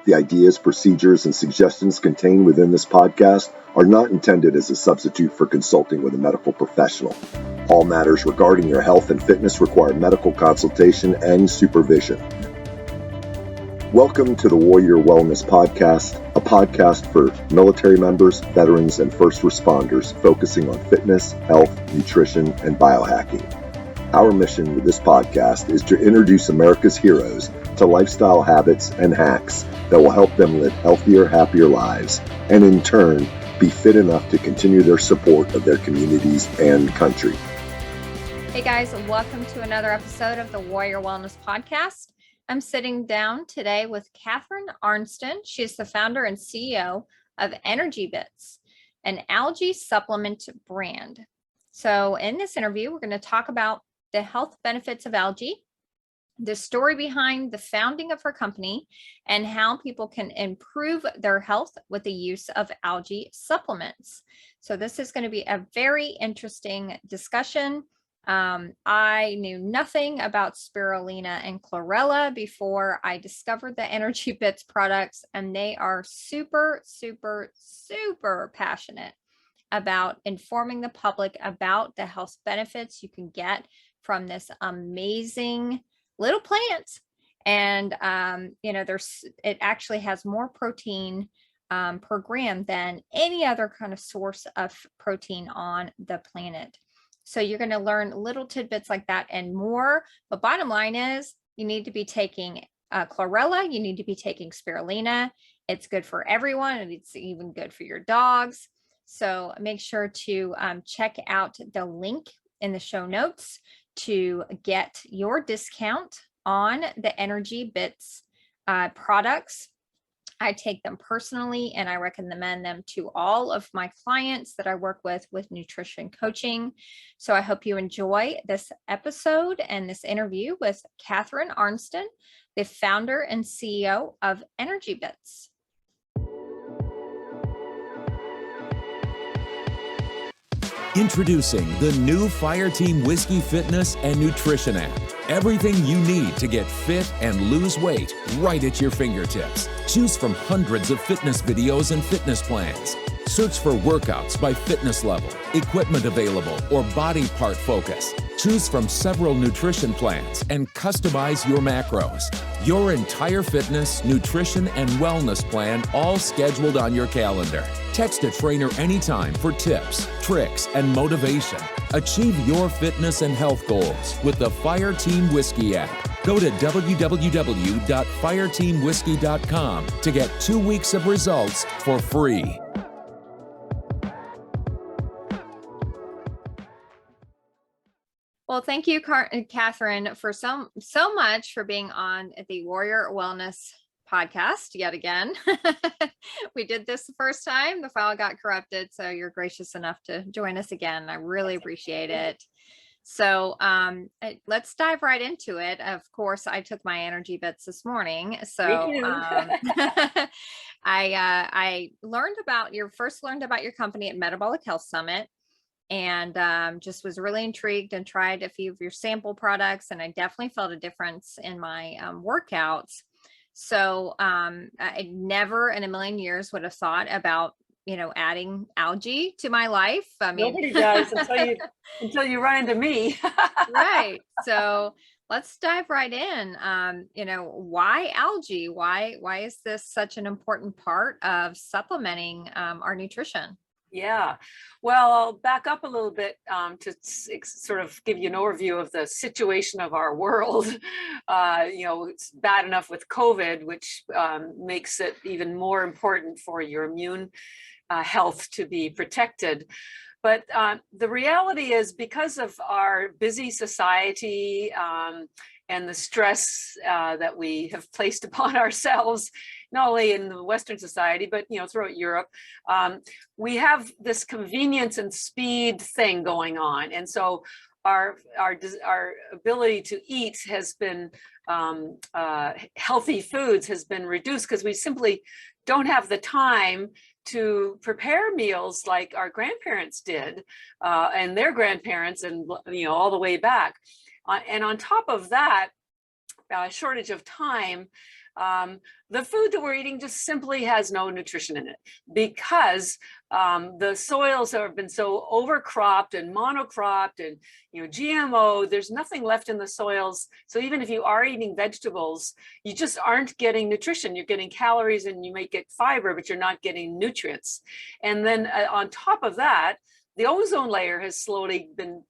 The ideas, procedures, and suggestions contained within this podcast are not intended as a substitute for consulting with a medical professional. All matters regarding your health and fitness require medical consultation and supervision. Welcome to the Warrior Wellness Podcast, a podcast for military members, veterans, and first responders focusing on fitness, health, nutrition, and biohacking. Our mission with this podcast is to introduce America's heroes to lifestyle habits and hacks that will help them live healthier, happier lives, and in turn, be fit enough to continue their support of their communities and country. Hey guys, welcome to another episode of the Warrior Wellness Podcast. I'm sitting down today with Catherine Arnston. She's the founder and CEO of EnergyBits, an algae supplement brand. So in this interview, we're going to talk about the health benefits of algae, the story behind the founding of her company, and how people can improve their health with the use of algae supplements. So this is going to be a very interesting discussion. I knew nothing about spirulina and chlorella before I discovered the EnergyBits products, and they are super, super, super passionate about informing the public about the health benefits you can get from this amazing little plant. And it actually has more protein per gram than any other kind of source of protein on the planet. So you're going to learn little tidbits like that and more. But bottom line is you need to be taking chlorella, you need to be taking spirulina. It's good for everyone, and it's even good for your dogs. So make sure to check out the link in the show notes to get your discount on the EnergyBits products. I take them personally, and I recommend them to all of my clients that I work with nutrition coaching. So I hope you enjoy this episode and this interview with Catherine Arnston, the founder and CEO of EnergyBits. Introducing the new Fireteam Whiskey Fitness and Nutrition app. Everything you need to get fit and lose weight right at your fingertips. Choose from hundreds of fitness videos and fitness plans. Search for workouts by fitness level, equipment available, or body part focus. Choose from several nutrition plans and customize your macros. Your entire fitness, nutrition, and wellness plan all scheduled on your calendar. Text a trainer anytime for tips, tricks, and motivation. Achieve your fitness and health goals with the Fireteam Whiskey app. Go to www.fireteamwhiskey.com to get 2 weeks of results for free. Well, thank you, Catherine, for so much for being on the Warrior Wellness Podcast yet again. We did this the first time. The file got corrupted, so you're gracious enough to join us again. I really appreciate it. So let's dive right into it. Of course, I took my EnergyBits this morning. So I learned about your company at Metabolic Health Summit. And just was really intrigued and tried a few of your sample products, and I definitely felt a difference in my workouts. So I never in a million years would have thought about, adding algae to my life. I mean, nobody does until you run into me. Right. So let's dive right in. Why algae? Why is this such an important part of supplementing our nutrition? Yeah, well, I'll back up a little bit to sort of give you an overview of the situation of our world. It's bad enough with COVID, which makes it even more important for your immune health to be protected. But the reality is, because of our busy society and the stress that we have placed upon ourselves, not only in the Western society, but throughout Europe, we have this convenience and speed thing going on, and so our ability to eat has been healthy foods has been reduced because we simply don't have the time to prepare meals like our grandparents did, and their grandparents, and all the way back. And on top of that, shortage of time, the food that we're eating just simply has no nutrition in it, because the soils have been so overcropped and monocropped and GMO. There's nothing left in the soils. So even if you are eating vegetables, you just aren't getting nutrition. You're getting calories and you might get fiber, but you're not getting nutrients. And then on top of that, the ozone layer has slowly been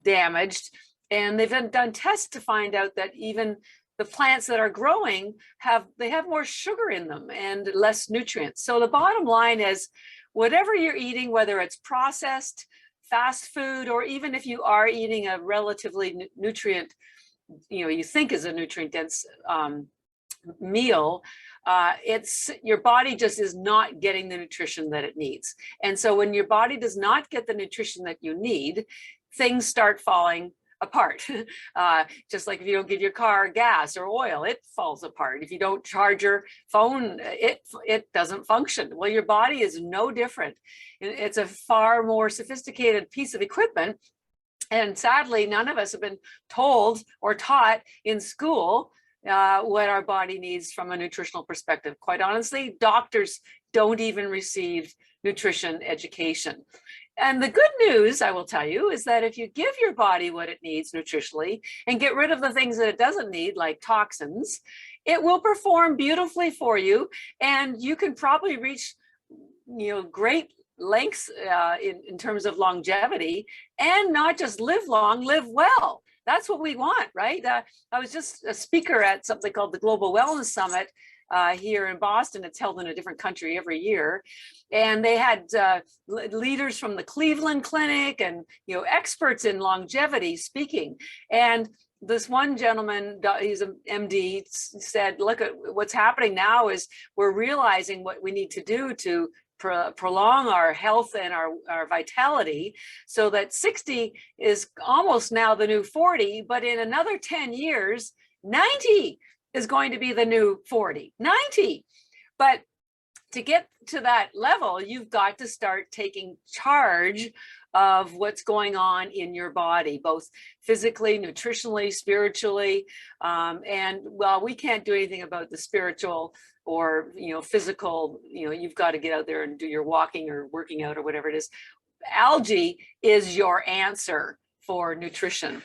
damaged. And they've done tests to find out that even the plants that are growing have more sugar in them and less nutrients. So the bottom line is, whatever you're eating, whether it's processed, fast food, or even if you are eating a relatively nutrient, you think is a nutrient dense meal, your body just is not getting the nutrition that it needs. And so when your body does not get the nutrition that you need, things start falling apart. Just like if you don't give your car gas or oil, it falls apart. If you don't charge your phone, it doesn't function. Well, your body is no different. It's a far more sophisticated piece of equipment. And sadly, none of us have been told or taught in school what our body needs from a nutritional perspective. Quite honestly, doctors don't even receive nutrition education. And the good news, I will tell you, is that if you give your body what it needs nutritionally and get rid of the things that it doesn't need, like toxins, it will perform beautifully for you. And you can probably reach, great lengths in terms of longevity, and not just live long, live well. That's what we want, right? I was just a speaker at something called the Global Wellness Summit here in Boston. It's held in a different country every year. And they had leaders from the Cleveland Clinic and, experts in longevity speaking. And this one gentleman, he's an MD, said, look at what's happening now is we're realizing what we need to do to prolong our health and our vitality, so that 60 is almost now the new 40, but in another 10 years, 90 is going to be the new 40, 90. But to get to that level, you've got to start taking charge of what's going on in your body, both physically, nutritionally, spiritually. And while we can't do anything about the spiritual or physical, you've got to get out there and do your walking or working out or whatever it is. Algae is your answer for nutrition.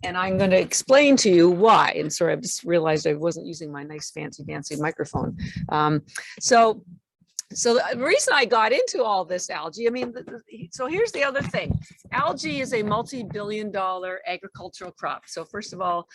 And I'm going to explain to you why. And sorry, I've just realized I wasn't using my nice fancy microphone. So the reason I got into all this algae, so here's the other thing. Algae is a multi-billion-dollar agricultural crop. So first of all,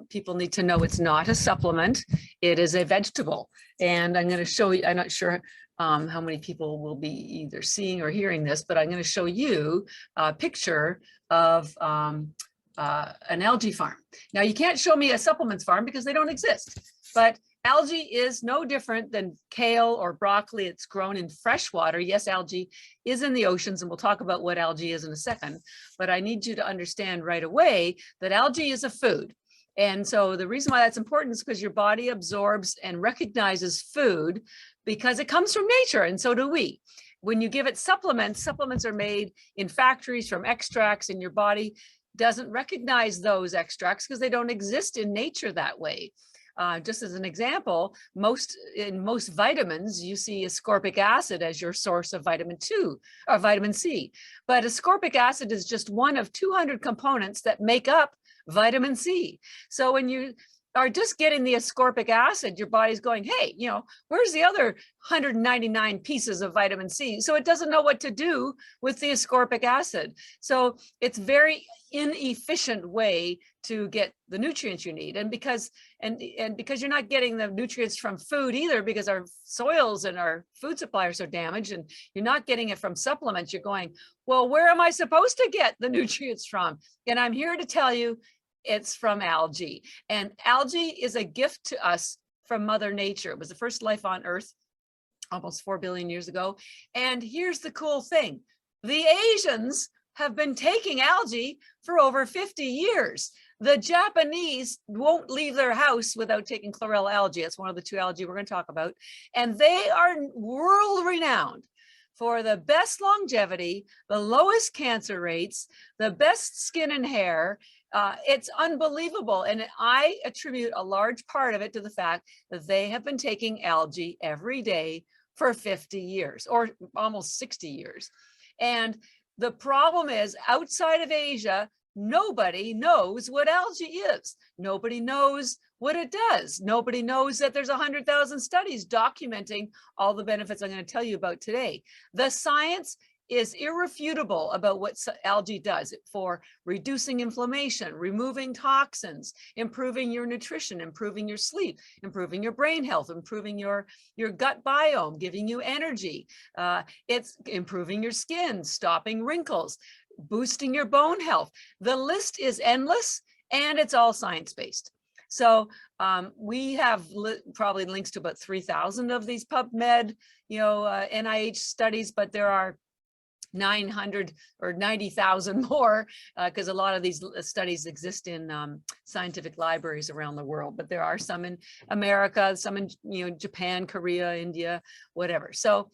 people need to know it's not a supplement. It is a vegetable. And I'm going to show you, I'm not sure how many people will be either seeing or hearing this, but I'm going to show you a picture of an algae farm. Now, you can't show me a supplements farm because they don't exist, but algae is no different than kale or broccoli. It's grown in fresh water. Yes, algae is in the oceans, and we'll talk about what algae is in a second, but I need you to understand right away that algae is a food. And so the reason why that's important is because your body absorbs and recognizes food because it comes from nature, and so do we. When you give it supplements, supplements are made in factories from extracts, and your body doesn't recognize those extracts because they don't exist in nature that way. Just as an example, in most vitamins, you see ascorbic acid as your source of vitamin C. But ascorbic acid is just one of 200 components that make up vitamin C. So when you are just getting the ascorbic acid, your body's going, hey, where's the other 199 pieces of vitamin C? So it doesn't know what to do with the ascorbic acid. So it's very inefficient way to get the nutrients you need. And because you're not getting the nutrients from food either, because our soils and our food supply are so damaged, and you're not getting it from supplements, you're going, well, where am I supposed to get the nutrients from? And I'm here to tell you, it's from algae. And algae is a gift to us from Mother Nature. It was the first life on Earth almost 4 billion years ago. And here's the cool thing. The Asians have been taking algae for over 50 years. The Japanese won't leave their house without taking Chlorella algae. It's one of the 2 algae we're going to talk about. And they are world renowned for the best longevity, the lowest cancer rates, the best skin and hair, It's unbelievable. And I attribute a large part of it to the fact that they have been taking algae every day for 50 years or almost 60 years. And the problem is, outside of Asia, nobody knows what algae is. Nobody knows what it does. Nobody knows that there's 100,000 studies documenting all the benefits I'm going to tell you about today. The science is irrefutable about what algae does for reducing inflammation, removing toxins, improving your nutrition, improving your sleep, improving your brain health, improving your gut biome, giving you energy. It's improving your skin, stopping wrinkles, boosting your bone health. The list is endless, and it's all science-based. So we have probably links to about 3,000 of these PubMed, NIH studies, but there are 900 or 90,000 more, because a lot of these studies exist in scientific libraries around the world, but there are some in America, some in Japan, Korea, India, whatever. So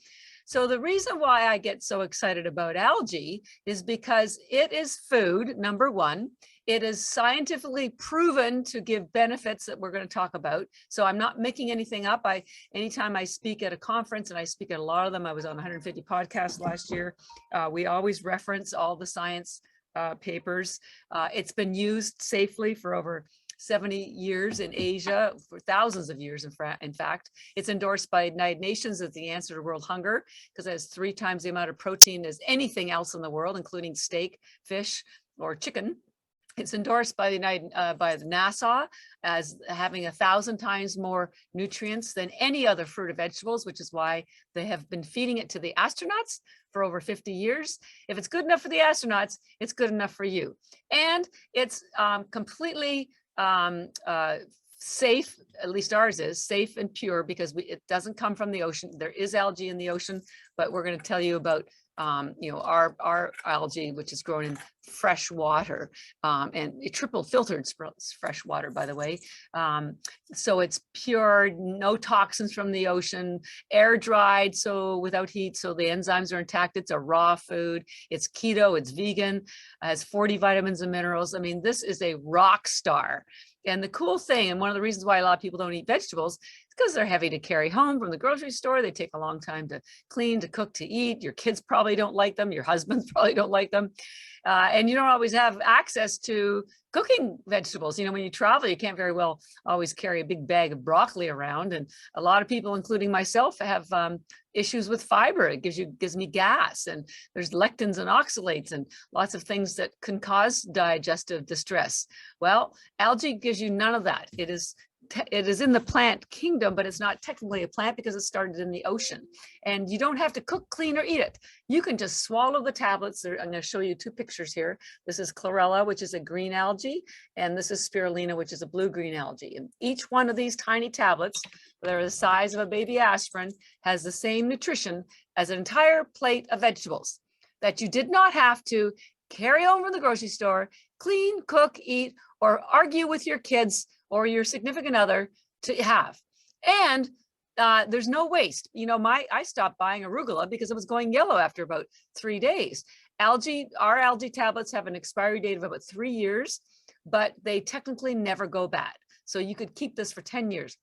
the reason why I get so excited about algae is because it is food, number one. It is scientifically proven to give benefits that we're going to talk about. So I'm not making anything up. Anytime I speak at a conference, and I speak at a lot of them, I was on 150 podcasts last year. We always reference all the science papers. It's been used safely for over 70 years in Asia, for thousands of years, in fact. It's endorsed by United Nations as the answer to world hunger, because it has 3 times the amount of protein as anything else in the world, including steak, fish, or chicken. It's endorsed by the NASA as having 1,000 times more nutrients than any other fruit or vegetables, which is why they have been feeding it to the astronauts for over 50 years. If it's good enough for the astronauts, it's good enough for you. And it's completely safe, at least ours is safe and pure, because it doesn't come from the ocean. There is algae in the ocean, but we're going to tell you about our algae, which is grown in fresh water, and it triple filtered fresh water, by the way. So it's pure, no toxins from the ocean, air dried, so without heat, so the enzymes are intact. It's a raw food. It's keto, it's vegan, has 40 vitamins and minerals. I mean, this is a rock star. And the cool thing, and one of the reasons why a lot of people don't eat vegetables, is because they're heavy to carry home from the grocery store. They take a long time to clean, to cook, to eat. Your kids probably don't like them. Your husbands probably don't like them. And you don't always have access to cooking vegetables. When you travel, you can't very well always carry a big bag of broccoli around. And a lot of people, including myself, have issues with fiber. It gives me gas, and there's lectins and oxalates and lots of things that can cause digestive distress. Well, algae gives you none of that. It is in the plant kingdom, but it's not technically a plant because it started in the ocean. And you don't have to cook, clean, or eat it. You can just swallow the tablets. I'm going to show you 2 pictures here. This is Chlorella, which is a green algae, and this is spirulina, which is a blue-green algae. And each one of these tiny tablets, they're the size of a baby aspirin, has the same nutrition as an entire plate of vegetables that you did not have to carry home from the grocery store, clean, cook, eat, or argue with your kids or your significant other to have. And there's no waste. I stopped buying arugula because it was going yellow after about 3 days. Our algae tablets have an expiry date of about 3 years, but they technically never go bad. So you could keep this for 10 years.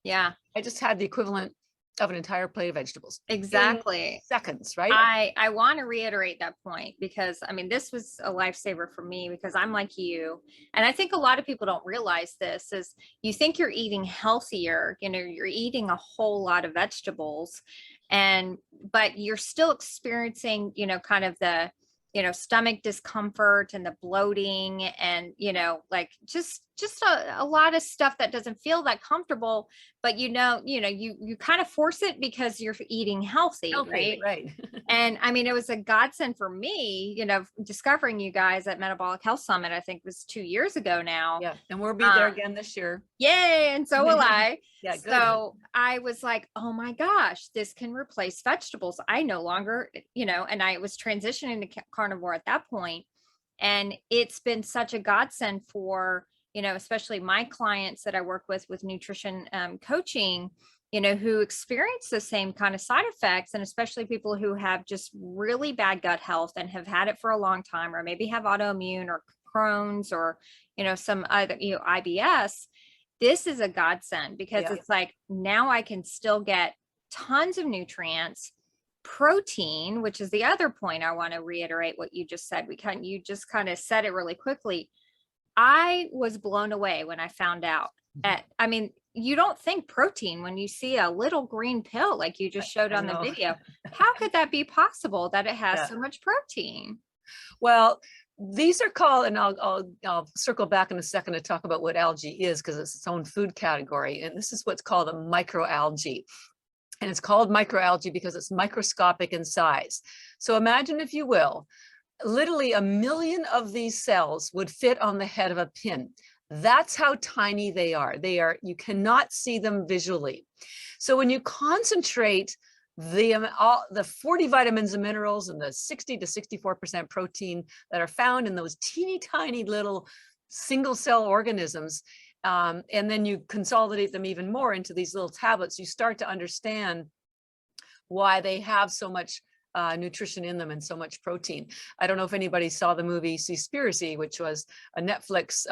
Yeah. I just had the equivalent of an entire plate of vegetables. Exactly. In seconds, right? I want to reiterate that point, because this was a lifesaver for me, because I'm like you. And I think a lot of people don't realize this is, you think you're eating healthier, you're eating a whole lot of vegetables, but you're still experiencing, kind of the, stomach discomfort and the bloating and, like just a lot of stuff that doesn't feel that comfortable, but you kind of force it because you're eating healthy, right? And it was a godsend for me, discovering you guys at Metabolic Health Summit. I think it was 2 years ago now. Yeah, and we'll be there again this year. Yay, and so will I. Yeah, good. So I was like, oh my gosh, this can replace vegetables. I no longer, and I was transitioning to carnivore at that point, and it's been such a godsend for, especially my clients that I work with nutrition coaching, who experience the same kind of side effects, and especially people who have just really bad gut health and have had it for a long time, or maybe have autoimmune or Crohn's or, some other, IBS, this is a godsend because it's like, now I can still get tons of nutrients, protein, which is the other point I want to reiterate what you just said. You just kind of said it really quickly. I was blown away when I found out you don't think protein when you see a little green pill like you just showed on the video. How could that be possible that it has so much protein? Well, these are called, and I'll circle back in a second to talk about what algae is, because it's its own food category. And this is what's called a microalgae. And it's called microalgae because it's microscopic in size. So imagine, if you will, literally 1 million of these cells would fit on the head of a pin. That's how tiny they are. You cannot see them visually. So when you concentrate the 40 vitamins and minerals and the 60 to 64% protein that are found in those teeny tiny little single cell organisms, and then you consolidate them even more into these little tablets, you start to understand why they have so much nutrition in them and so much protein. I don't know if anybody saw the movie Seaspiracy, which was a Netflix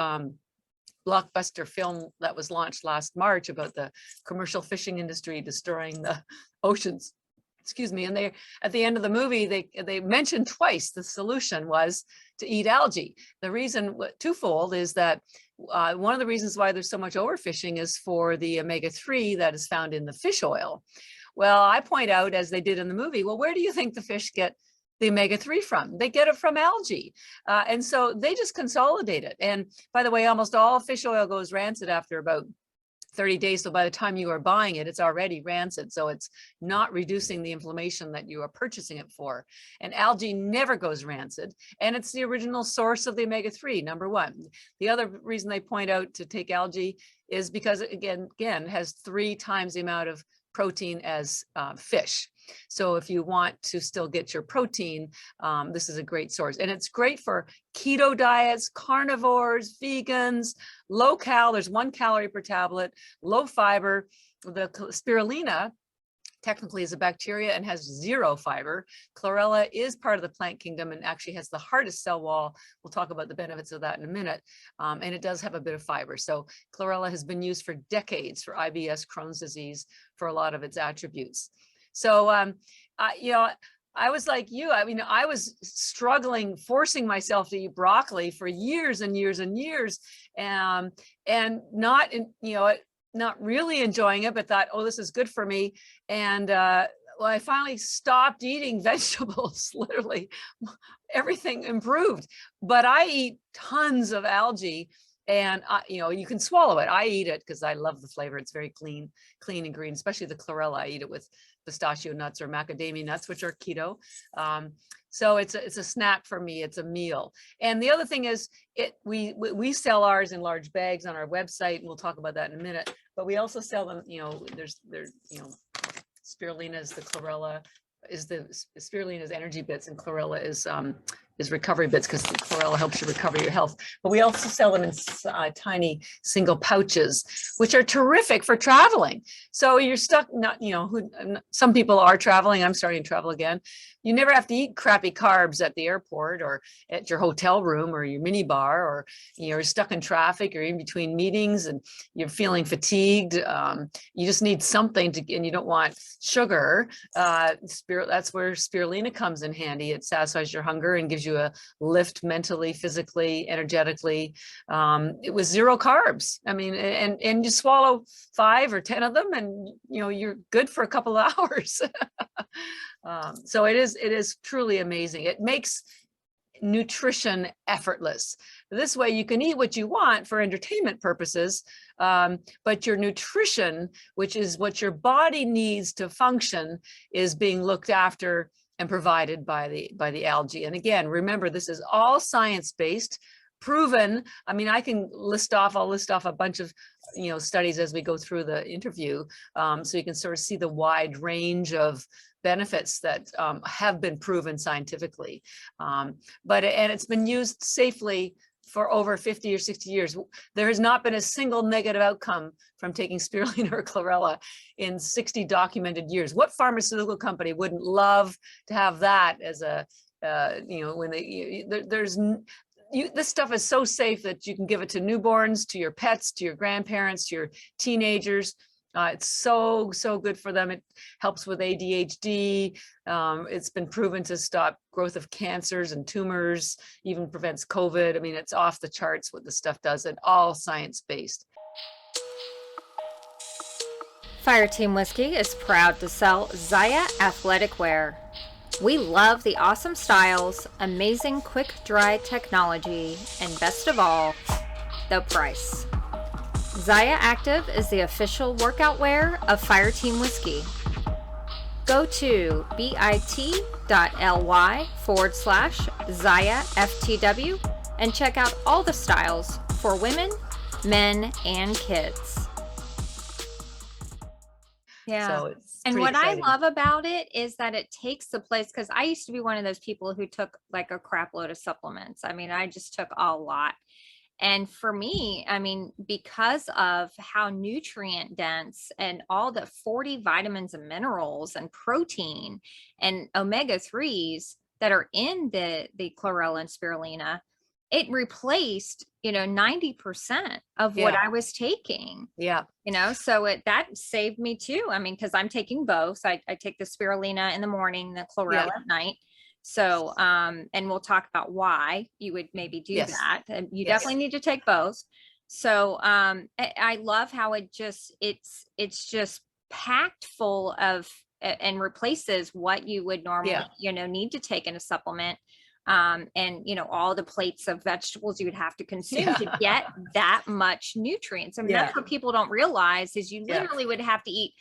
blockbuster film that was launched last March about the commercial fishing industry destroying the oceans. Excuse me. And at the end of the movie, they mentioned twice the solution was to eat algae. The reason, twofold, is that one of the reasons why there's so much overfishing is for the omega-3 that is found in the fish oil. Well, I point out, as they did in the movie, well, where do you think the fish get the omega-3 from? They get it from algae. And so they just consolidate it. And by the way, almost all fish oil goes rancid after about 30 days. So by the time you are buying it, it's already rancid. So it's not reducing the inflammation that you are purchasing it for. And algae never goes rancid. And it's the original source of the omega-3, number one. The other reason they point out to take algae is because again, has 3 times the amount of protein as fish. So if you want to still get your protein, this is a great source. And it's great for keto diets, carnivores, vegans, low cal, there's 1 calorie per tablet, low fiber. The spirulina technically is a bacteria and has 0 fiber. Chlorella is part of the plant kingdom and actually has the hardest cell wall. We'll talk about the benefits of that in a minute. And it does have a bit of fiber. So Chlorella has been used for decades for IBS, Crohn's disease, for a lot of its attributes. So, I was like you. I was struggling, forcing myself to eat broccoli for years and years and years, and not really enjoying it, but thought, oh, this is good for me. And I finally stopped eating vegetables. Literally, everything improved. But I eat tons of algae. And you can swallow it. I eat it because I love the flavor. It's very clean and green, especially the chlorella. I eat it with pistachio nuts or macadamia nuts, which are keto. So it's a snack for me. It's a meal. And the other thing is, we sell ours in large bags on our website, and we'll talk about that in a minute. But we also sell them. Spirulina is the chlorella. Spirulina is EnergyBits, and chlorella is recovery bits, because the chlorella helps you recover your health. But we also sell them in tiny single pouches, which are terrific for traveling. So you're stuck, some people are traveling. I'm starting to travel again. You never have to eat crappy carbs at the airport or at your hotel room or your mini bar, or you're stuck in traffic or in between meetings and you're feeling fatigued. You just need something and you don't want sugar. That's where spirulina comes in handy. It satisfies your hunger and gives you a lift mentally, physically, energetically. It was 0 carbs. And you swallow 5 or 10 of them and you're good for a couple of hours. So it is truly amazing. It makes nutrition effortless. This way you can eat what you want for entertainment purposes, but your nutrition, which is what your body needs to function, is being looked after and provided by the algae. And again, remember, this is all science-based, proven. I'll list off a bunch of studies as we go through the interview, so you can sort of see the wide range of benefits that have been proven scientifically. And it's been used safely for over 50 or 60 years. There has not been a single negative outcome from taking spirulina or chlorella in 60 documented years. What pharmaceutical company wouldn't love to have that as a, this stuff is so safe that you can give it to newborns, to your pets, to your grandparents, to your teenagers. It's so good for them. It helps with ADHD. It's been proven to stop growth of cancers and tumors, even prevents COVID. I mean, it's off the charts what the stuff does, and all science-based. Fireteam Whiskey is proud to sell Zyia athletic wear. We love the awesome styles, amazing quick dry technology, and best of all, the price. Zyia Active is the official workout wear of Fireteam Whiskey. Go to bit.ly/ZyiaFTW and check out all the styles for women, men, and kids. Yeah. So and what exciting. I love about it is that it takes the place, because I used to be one of those people who took like a crap load of supplements. I mean, I just took a lot. And for me, I mean, because of how nutrient dense and all the 40 vitamins and minerals and protein and omega-3s that are in the chlorella and spirulina, it replaced, 90% of what I was taking. Yeah. So that saved me too. I mean, because I'm taking both. I take the spirulina in the morning, the chlorella at night. So, and we'll talk about why you would maybe do that. And you definitely need to take both. So, I love how it's just packed full of, and replaces what you would normally, need to take in a supplement. And all the plates of vegetables you would have to consume to get that much nutrients. I mean, that's what people don't realize is you literally would have to eat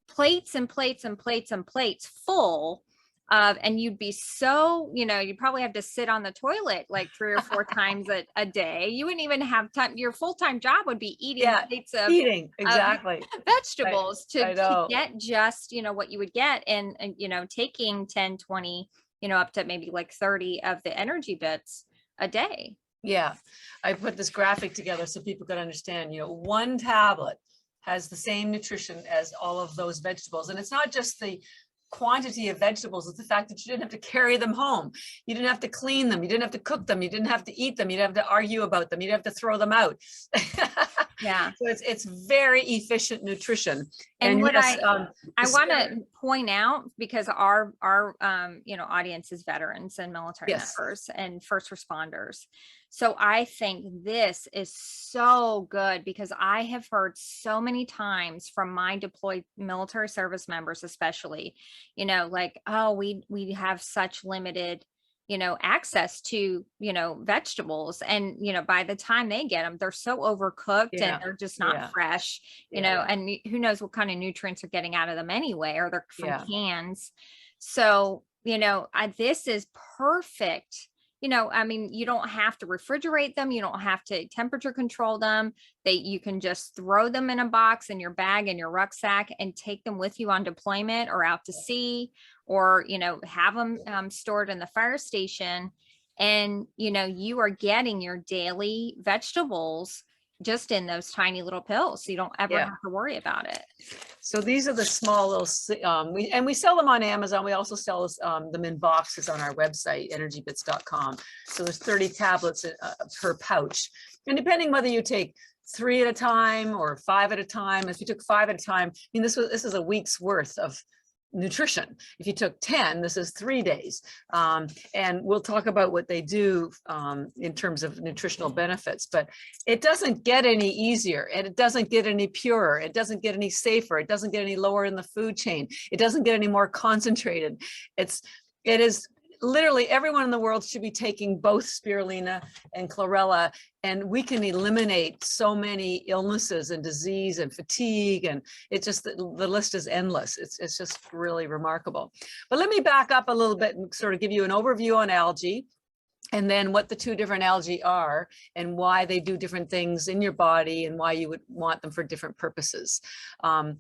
plates and plates and plates and plates full of, and you'd be so, you'd probably have to sit on the toilet like 3 or 4 times a day. You wouldn't even have time. Your full-time job would be eating plates of vegetables to get just, what you would get. And taking 10, 20, up to maybe like 30 of the EnergyBits a day. Yeah. I put this graphic together so people could understand, 1 tablet has the same nutrition as all of those vegetables. And it's not just the quantity of vegetables, it's the fact that you didn't have to carry them home. You didn't have to clean them. You didn't have to cook them. You didn't have to eat them. You didn't have to argue about them. You didn't have to throw them out. Yeah. So it's very efficient nutrition. And what I want to point out, because our audience is veterans and military members and first responders. So I think this is so good, because I have heard so many times from my deployed military service members, especially, like, oh, we have such limited access to, vegetables. And, by the time they get them, they're so overcooked and they're just not fresh, and who knows what kind of nutrients are getting out of them anyway, or they're from cans. So, this is perfect. I mean, you don't have to refrigerate them. You don't have to temperature control them. You can just throw them in a box in your bag, in your rucksack, and take them with you on deployment or out to sea, or, have them stored in the fire station. And, you are getting your daily vegetables just in those tiny little pills. So you don't ever have to worry about it. So these are the small little, we sell them on Amazon. We also sell them in boxes on our website, EnergyBits.com. So there's 30 tablets per pouch. And depending whether you take 3 at a time or 5 at a time, if you took 5 at a time, I mean, this is a week's worth of nutrition. If you took 10, this is 3 days. And we'll talk about what they do in terms of nutritional benefits, but it doesn't get any easier, and it doesn't get any purer. It doesn't get any safer. It doesn't get any lower in the food chain. It doesn't get any more concentrated. It is literally everyone in the world should be taking both spirulina and chlorella, and we can eliminate so many illnesses and disease and fatigue, and it's just the list is endless. It's just really remarkable. But let me back up a little bit and sort of give you an overview on algae, and then what the 2 different algae are and why they do different things in your body and why you would want them for different purposes. Algae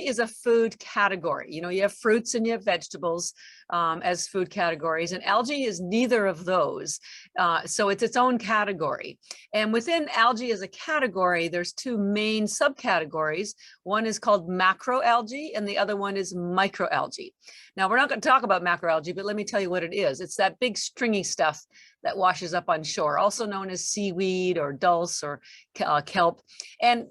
is a food category. You have fruits and you have vegetables as food categories, and algae is neither of those. So it's its own category. And within algae as a category, there's 2 main subcategories. One is called macroalgae and the other one is microalgae. Now, we're not going to talk about macroalgae, but let me tell you what it is. It's that that big stringy stuff that washes up on shore, also known as seaweed or dulse or kelp. And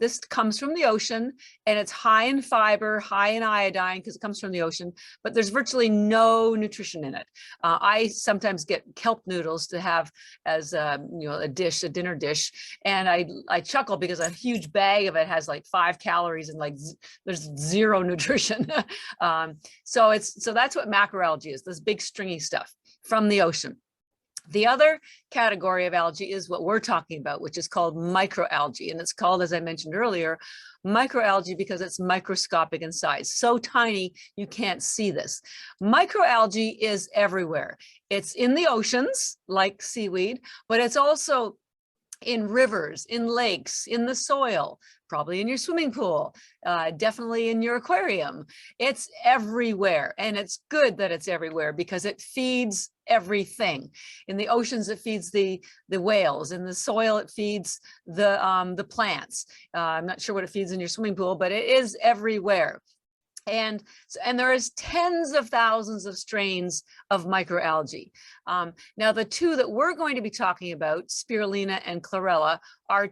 this comes from the ocean, and it's high in fiber, high in iodine because it comes from the ocean, but there's virtually no nutrition in it. I sometimes get kelp noodles to have as a dinner dish, and I chuckle because a huge bag of it has like 5 calories and like there's 0 nutrition. So that's what macroalgae is, this big stringy stuff from the ocean. The other category of algae is what we're talking about, which is called microalgae. And it's called, as I mentioned earlier, microalgae because it's microscopic in size, so tiny you can't see this. Microalgae is everywhere. It's in the oceans, like seaweed, but it's also in rivers, in lakes, in the soil, probably in your swimming pool, definitely in your aquarium. It's everywhere, and it's good that it's everywhere because it feeds everything. In the oceans, it feeds the whales. In the soil, it feeds the plants. I'm not sure what it feeds in your swimming pool, but it is everywhere. And there is tens of thousands of strains of microalgae. Now, the two that we're going to be talking about, spirulina and chlorella, are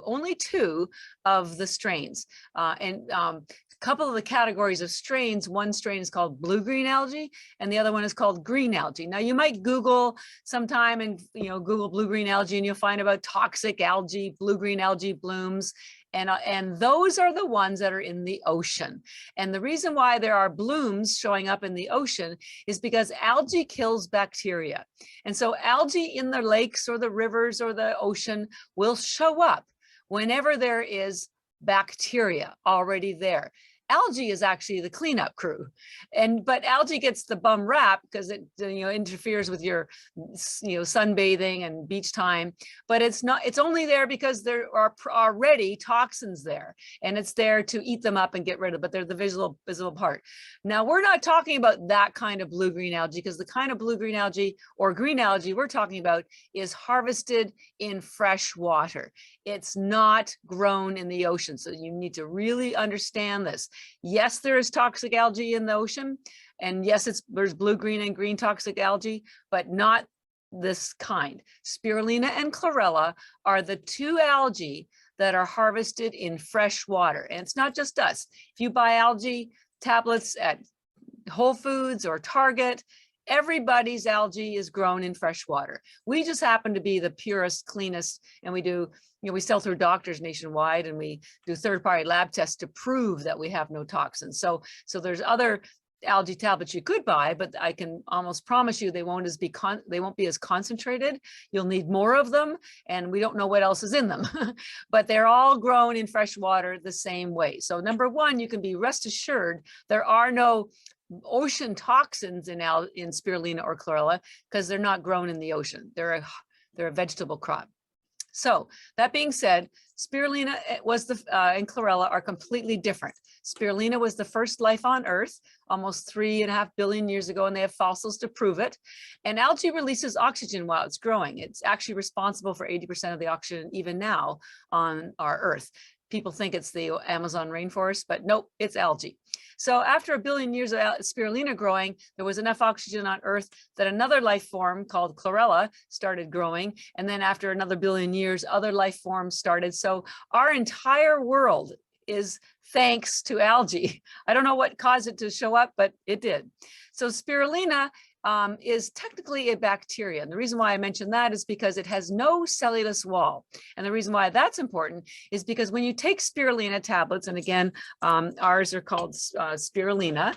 only two of the strains. A couple of the categories of strains, one strain is called blue-green algae, and the other one is called green algae. Now, you might Google sometime and Google blue-green algae, and you'll find about toxic algae, blue-green algae blooms. And those are the ones that are in the ocean. And the reason why there are blooms showing up in the ocean is because algae kills bacteria. And so algae in the lakes or the rivers or the ocean will show up whenever there is bacteria already there. Algae is actually the cleanup crew, but algae gets the bum rap because it interferes with your sunbathing and beach time. But it's only there because there are already toxins there, and it's there to eat them up and get rid of. But they're the visible part. Now, we're not talking about that kind of blue-green algae, because the kind of blue-green algae or green algae we're talking about is harvested in fresh water. It's not grown in the ocean. So you need to really understand this. Yes, there is toxic algae in the ocean. And yes, there's blue, green, and green toxic algae, but not this kind. Spirulina and chlorella are the two algae that are harvested in fresh water. And it's not just us. If you buy algae tablets at Whole Foods or Target, everybody's algae is grown in fresh water. We just happen to be the purest, cleanest, and we sell through doctors nationwide, and we do third-party lab tests to prove that we have no toxins. So there's other algae tablets you could buy, but I can almost promise you they won't be as concentrated. You'll need more of them, and we don't know what else is in them. But they're all grown in fresh water the same way. So number one, you can be rest assured there are no ocean toxins in spirulina or chlorella because they're not grown in the ocean. They're a vegetable crop. So that being said, spirulina and chlorella are completely different. Spirulina was the first life on Earth almost 3.5 billion years ago, and they have fossils to prove it. And algae releases oxygen while it's growing. It's actually responsible for 80% of the oxygen even now on our Earth. People think it's the Amazon rainforest, but nope, it's algae. So after 1 billion years of spirulina growing, there was enough oxygen on Earth that another life form called chlorella started growing. And then after another 1 billion years, other life forms started. So our entire world is thanks to algae. I don't know what caused it to show up, but it did. So spirulina is technically a bacteria. And the reason why I mention that is because it has no cellulose wall. And the reason why that's important is because when you take spirulina tablets, and again, ours are called spirulina,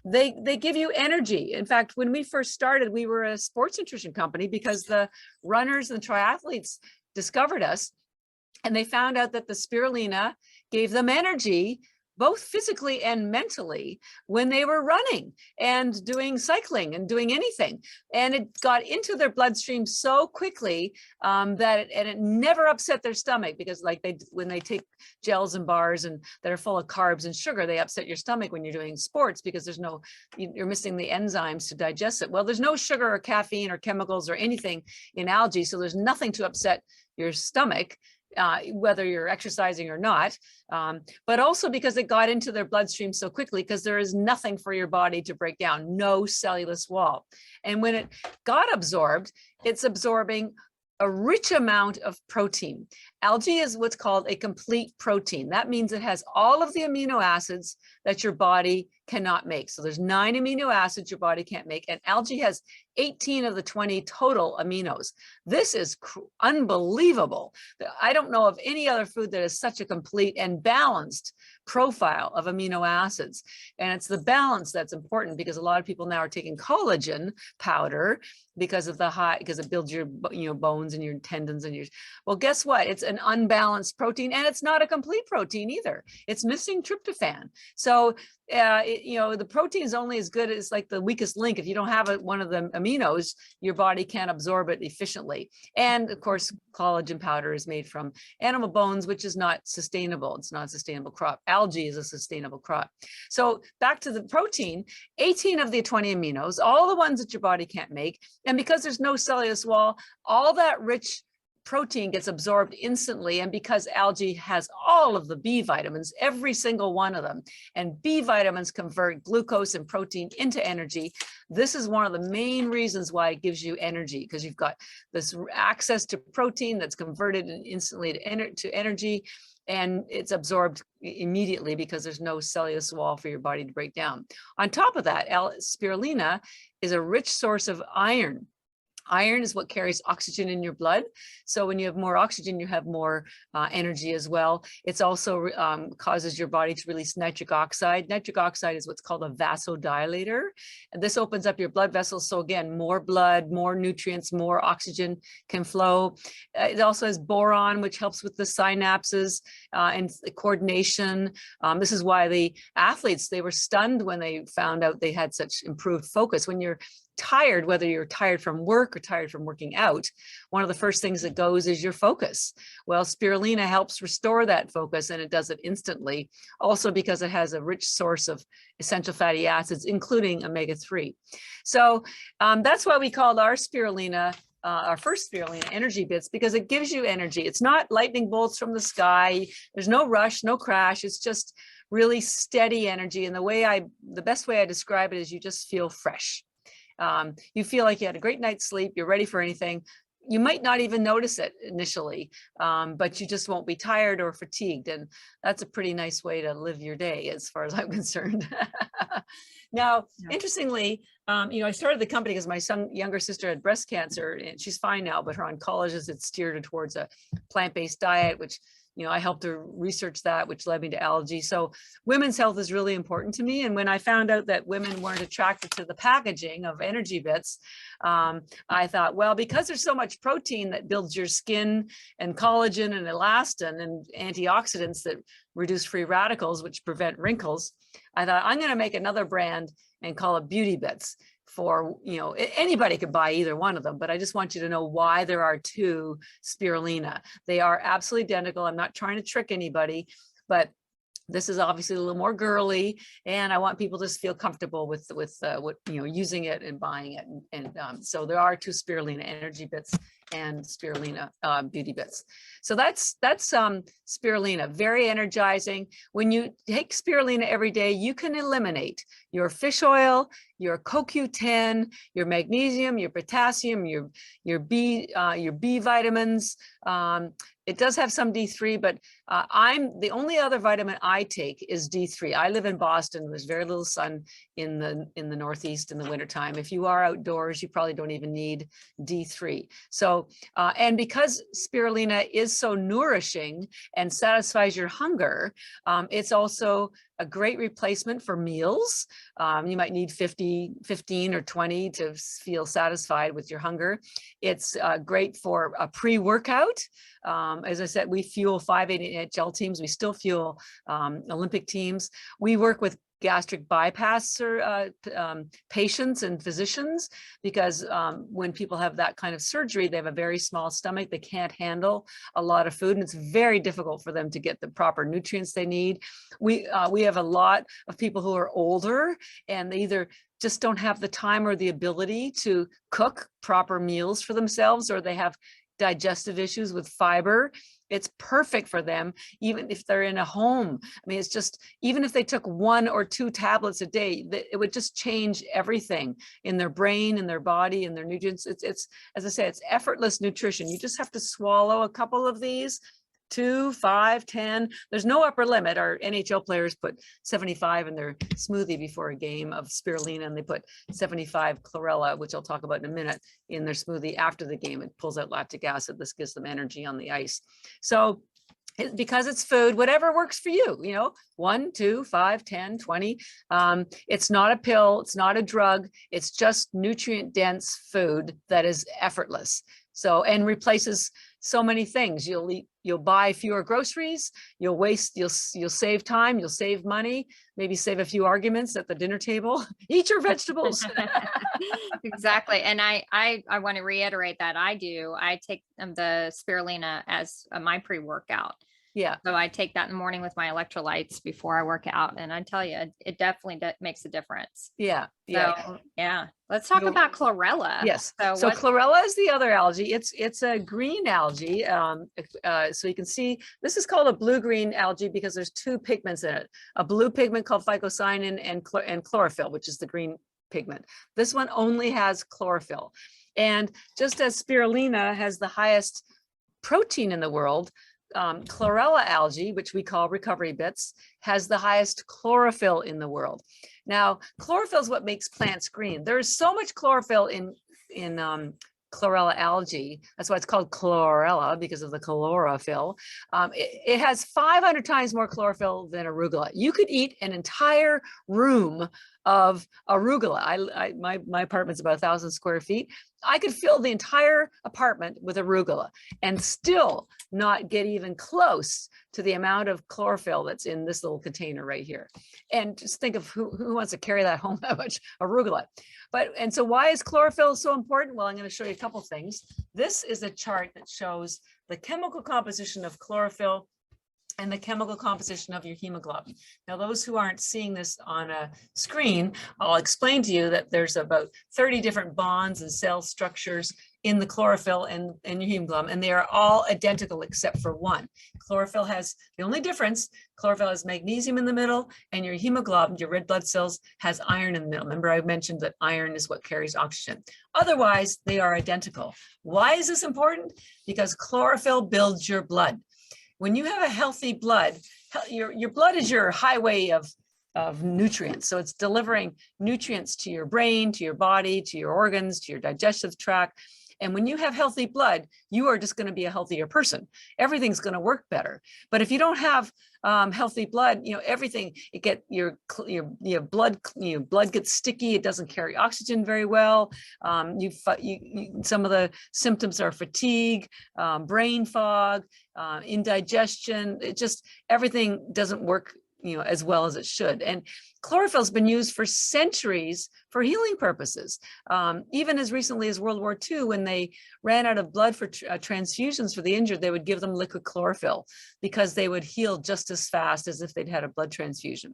they give you energy. In fact, when we first started, we were a sports nutrition company because the runners and triathletes discovered us, and they found out that the spirulina gave them energy, both physically and mentally, when they were running and doing cycling and doing anything. And it got into their bloodstream so quickly that it never upset their stomach, because when they take gels and bars and that are full of carbs and sugar, they upset your stomach when you're doing sports because you're missing the enzymes to digest it. Well, there's no sugar or caffeine or chemicals or anything in algae, so there's nothing to upset your stomach. whether you're exercising or not, but also because it got into their bloodstream so quickly, because there is nothing for your body to break down, no cellulose wall. And when it got absorbed, it's absorbing a rich amount of protein. Algae is what's called a complete protein. That means it has all of the amino acids that your body cannot make. So there's 9 amino acids your body can't make, and algae has 18 of the 20 total aminos. This is unbelievable. I don't know of any other food that has such a complete and balanced profile of amino acids. And it's the balance that's important, because a lot of people now are taking collagen powder because of the high, because it builds your bones and your tendons and your, well, guess what? It's an unbalanced protein, and it's not a complete protein either. It's missing tryptophan. So the protein is only as good as like the weakest link. If you don't have one of the aminos, your body can't absorb it efficiently. And of course, collagen powder is made from animal bones, which is not sustainable. It's not a sustainable crop. Algae is a sustainable crop. So back to the protein, 18 of the 20 aminos, all the ones that your body can't make. And because there's no cellulose wall, all that rich protein gets absorbed instantly. And because algae has all of the B vitamins, every single one of them, and B vitamins convert glucose and protein into energy, this is one of the main reasons why it gives you energy, because you've got this access to protein that's converted instantly to energy, and it's absorbed immediately because there's no cellulose wall for your body to break down. On top of that, spirulina is a rich source of iron. Iron is what carries oxygen in your blood. So when you have more oxygen, you have more energy as well. It's also causes your body to release nitric oxide. Nitric oxide is what's called a vasodilator. And this opens up your blood vessels. So again, more blood, more nutrients, more oxygen can flow. It also has boron, which helps with the synapses and the coordination. This is why the athletes, they were stunned when they found out they had such improved focus. When you're tired, whether you're tired from work or tired from working out, one of the first things that goes is your focus. Well, spirulina helps restore that focus, and it does it instantly. Also because it has a rich source of essential fatty acids, including omega-3. So that's why we called our spirulina, our first spirulina, EnergyBits, because it gives you energy. It's not lightning bolts from the sky. There's no rush, no crash. It's just really steady energy. And the best way I describe it is you just feel fresh. You feel like you had a great night's sleep, you're ready for anything. You might not even notice it initially, but you just won't be tired or fatigued. And that's a pretty nice way to live your day, as far as I'm concerned. Now, interestingly, I started the company because my younger sister had breast cancer, and she's fine now, but her oncologist had steered her towards a plant-based diet, which I helped her research that, which led me to algae. So women's health is really important to me. And when I found out that women weren't attracted to the packaging of EnergyBits, I thought, well, because there's so much protein that builds your skin, and collagen and elastin and antioxidants that reduce free radicals, which prevent wrinkles, I thought I'm going to make another brand and call it BeautyBits. For, anybody could buy either one of them, but I just want you to know why there are 2 spirulina. They are absolutely identical. I'm not trying to trick anybody, but this is obviously a little more girly, and I want people to feel comfortable with using it and buying it. And so there are 2 spirulina, EnergyBits and spirulina BeautyBits. So that's spirulina, very energizing. When you take spirulina every day, you can eliminate your fish oil, your CoQ10, your magnesium, your potassium, your B vitamins. It does have some D3, but the only other vitamin I take is D3. I live in Boston. There's very little sun in the Northeast in the wintertime. If you are outdoors, you probably don't even need D3. So, and because spirulina is so nourishing and satisfies your hunger, it's also a great replacement for meals. You might need 15 or 20 to feel satisfied with your hunger. It's great for a pre-workout. As I said, we fuel 588 gel teams. We still fuel Olympic teams. We work with gastric bypass patients and physicians, because when people have that kind of surgery, they have a very small stomach. They can't handle a lot of food, and it's very difficult for them to get the proper nutrients they need. We have a lot of people who are older, and they either just don't have the time or the ability to cook proper meals for themselves, or they have digestive issues with fiber. it's perfect for them, even if they're in a home. I mean, it's just, even if they took 1 or 2 tablets a day, it would just change everything in their brain, in their body, in their nutrients. It's, as I say, it's effortless nutrition. You just have to swallow a couple of these, 2, 5, 10. There's no upper limit. Our NHL players put 75 in their smoothie before a game of spirulina, and they put 75 chlorella, which I'll talk about in a minute, in their smoothie after the game. It pulls out lactic acid. This gives them energy on the ice. So because it's food, whatever works for you, 1, 2, 5, 10, 20. It's not a pill. It's not a drug. It's just nutrient dense food that is effortless. So, and replaces so many things. You'll buy fewer groceries, you'll save time, you'll save money, maybe save a few arguments at the dinner table. Eat your vegetables. Exactly. And I want to reiterate that I take the spirulina as my pre-workout. Yeah. So I take that in the morning with my electrolytes before I work out. And I tell you, it definitely makes a difference. Yeah. So, yeah. Let's talk about chlorella. Yes. So chlorella is the other algae. It's a green algae. So you can see this is called a blue-green algae because there's 2 pigments in it. A blue pigment called phycocyanin and chlorophyll, which is the green pigment. This one only has chlorophyll. And just as spirulina has the highest protein in the world, Chlorella algae, which we call EnergyBits, has the highest chlorophyll in the world. Now, chlorophyll is what makes plants green. There is so much chlorophyll in Chlorella algae. That's why it's called Chlorella, because of the chlorophyll. It has 500 times more chlorophyll than arugula. You could eat an entire room of arugula. My apartment's about 1,000 square feet. I could fill the entire apartment with arugula and still not get even close to the amount of chlorophyll that's in this little container right here. And just think of who wants to carry that home, that much arugula. And so why is chlorophyll so important? Well, I'm going to show you a couple things. This is a chart that shows the chemical composition of chlorophyll and the chemical composition of your hemoglobin. Now, those who aren't seeing this on a screen, I'll explain to you that there's about 30 different bonds and cell structures in the chlorophyll and your hemoglobin, and they are all identical except for one. Chlorophyll has, the only difference, chlorophyll has magnesium in the middle, and your hemoglobin, your red blood cells, has iron in the middle. Remember, I mentioned that iron is what carries oxygen. Otherwise, they are identical. Why is this important? Because chlorophyll builds your blood. When you have a healthy blood, your blood is your highway of nutrients. So it's delivering nutrients to your brain, to your body, to your organs, to your digestive tract. And when you have healthy blood, you are just going to be a healthier person. Everything's going to work better. But if you don't have healthy blood, everything, your blood gets sticky. It doesn't carry oxygen very well. Some of the symptoms are fatigue, brain fog, indigestion. Everything doesn't work as well as it should. And chlorophyll has been used for centuries for healing purposes. Even as recently as World War II, when they ran out of blood for transfusions for the injured, they would give them liquid chlorophyll because they would heal just as fast as if they'd had a blood transfusion.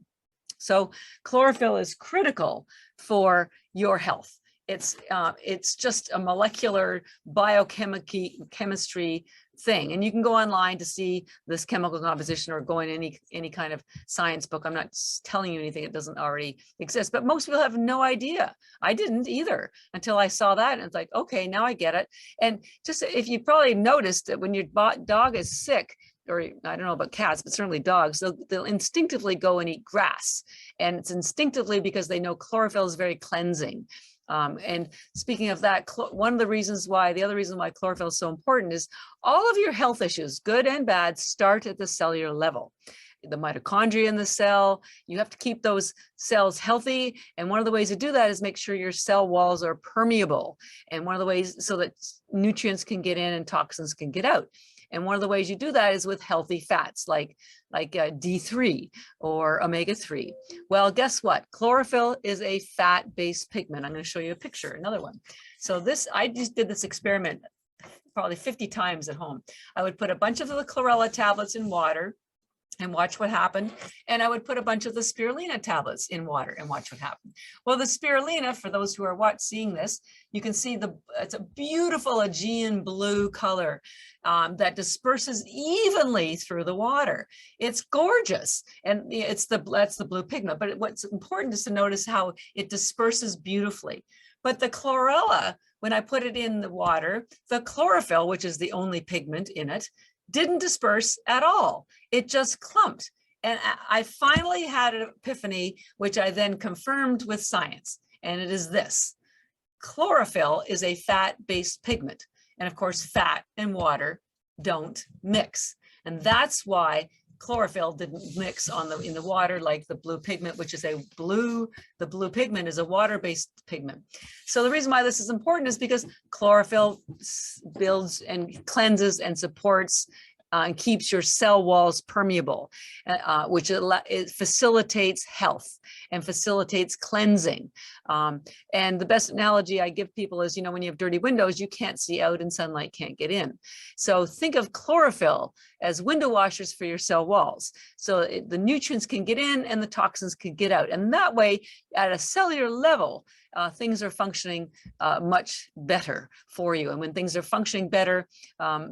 So chlorophyll is critical for your health. It's just a molecular biochemistry thing. And you can go online to see this chemical composition or go in any kind of science book. I'm not telling you anything that doesn't already exist, but most people have no idea. I didn't either until I saw that. And it's like, okay, now I get it. And just if you probably noticed that when your dog is sick, or I don't know about cats, but certainly dogs, they'll instinctively go and eat grass. And it's instinctively because they know chlorophyll is very cleansing. And speaking of that, the other reason why chlorophyll is so important is all of your health issues, good and bad, start at the cellular level. The mitochondria in the cell, you have to keep those cells healthy. And one of the ways to do that is make sure your cell walls are permeable. And one of the ways so that nutrients can get in and toxins can get out. And one of the ways you do that is with healthy fats like D3 or omega-3. Well, guess what? Chlorophyll is a fat-based pigment. I'm going to show you a picture, another one. So I just did this experiment probably 50 times at home. I would put a bunch of the chlorella tablets in water, and watch what happened. And I would put a bunch of the spirulina tablets in water and watch what happened. Well, the spirulina, for those who are seeing this, you can see it's a beautiful Aegean blue color that disperses evenly through the water. It's gorgeous. And that's the blue pigment. But what's important is to notice how it disperses beautifully. But the chlorella, when I put it in the water, the chlorophyll, which is the only pigment in it, didn't disperse at all. It just clumped. And I finally had an epiphany, which I then confirmed with science. And it is this: chlorophyll is a fat-based pigment. And of course, fat and water don't mix. And that's why chlorophyll didn't mix in the water like the blue pigment, which is the blue pigment is a water-based pigment. So the reason why this is important is because chlorophyll builds and cleanses and supports and keeps your cell walls permeable, which it facilitates health and facilitates cleansing. And the best analogy I give people is, when you have dirty windows, you can't see out and sunlight can't get in. So think of chlorophyll as window washers for your cell walls. So the nutrients can get in and the toxins can get out. And that way, at a cellular level, things are functioning much better for you. And when things are functioning better,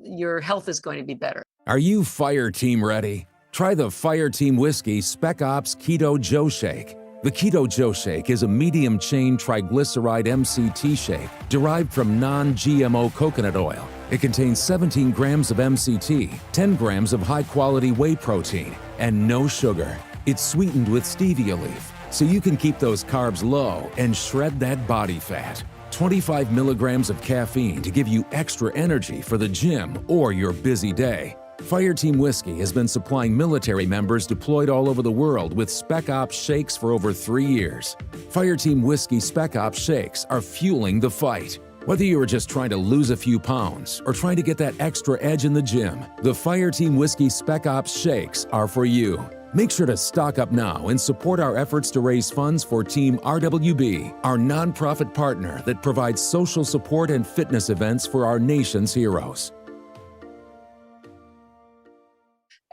your health is going to be better. Are you Fire Team ready? Try the Fire Team Whiskey Spec Ops Keto Joe Shake. The Keto Joe Shake is a medium-chain triglyceride MCT shake derived from non-GMO coconut oil. It contains 17 grams of MCT, 10 grams of high-quality whey protein, and no sugar. It's sweetened with stevia leaf, so you can keep those carbs low and shred that body fat. 25 milligrams of caffeine to give you extra energy for the gym or your busy day. Fire Team Whiskey has been supplying military members deployed all over the world with Spec Ops shakes for over 3 years. Fire Team Whiskey Spec Ops shakes are fueling the fight. Whether you are just trying to lose a few pounds or trying to get that extra edge in the gym, the Fire Team Whiskey Spec Ops shakes are for you. Make sure to stock up now and support our efforts to raise funds for Team RWB, our nonprofit partner that provides social support and fitness events for our nation's heroes.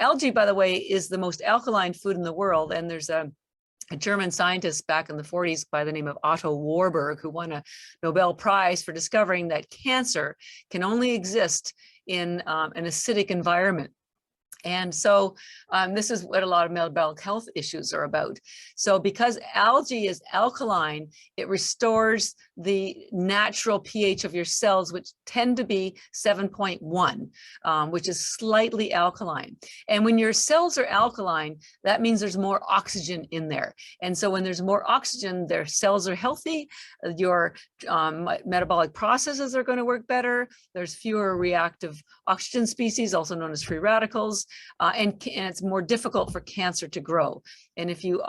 Algae, by the way, is the most alkaline food in the world. And there's a German scientist back in the 40s by the name of Otto Warburg, who won a Nobel Prize for discovering that cancer can only exist in an acidic environment. And so this is what a lot of metabolic health issues are about. So because algae is alkaline, it restores the natural pH of your cells, which tend to be 7.1, which is slightly alkaline. And when your cells are alkaline, that means there's more oxygen in there. And so when there's more oxygen, their cells are healthy, your metabolic processes are going to work better, there's fewer reactive oxygen species, also known as free radicals, and it's more difficult for cancer to grow. And if you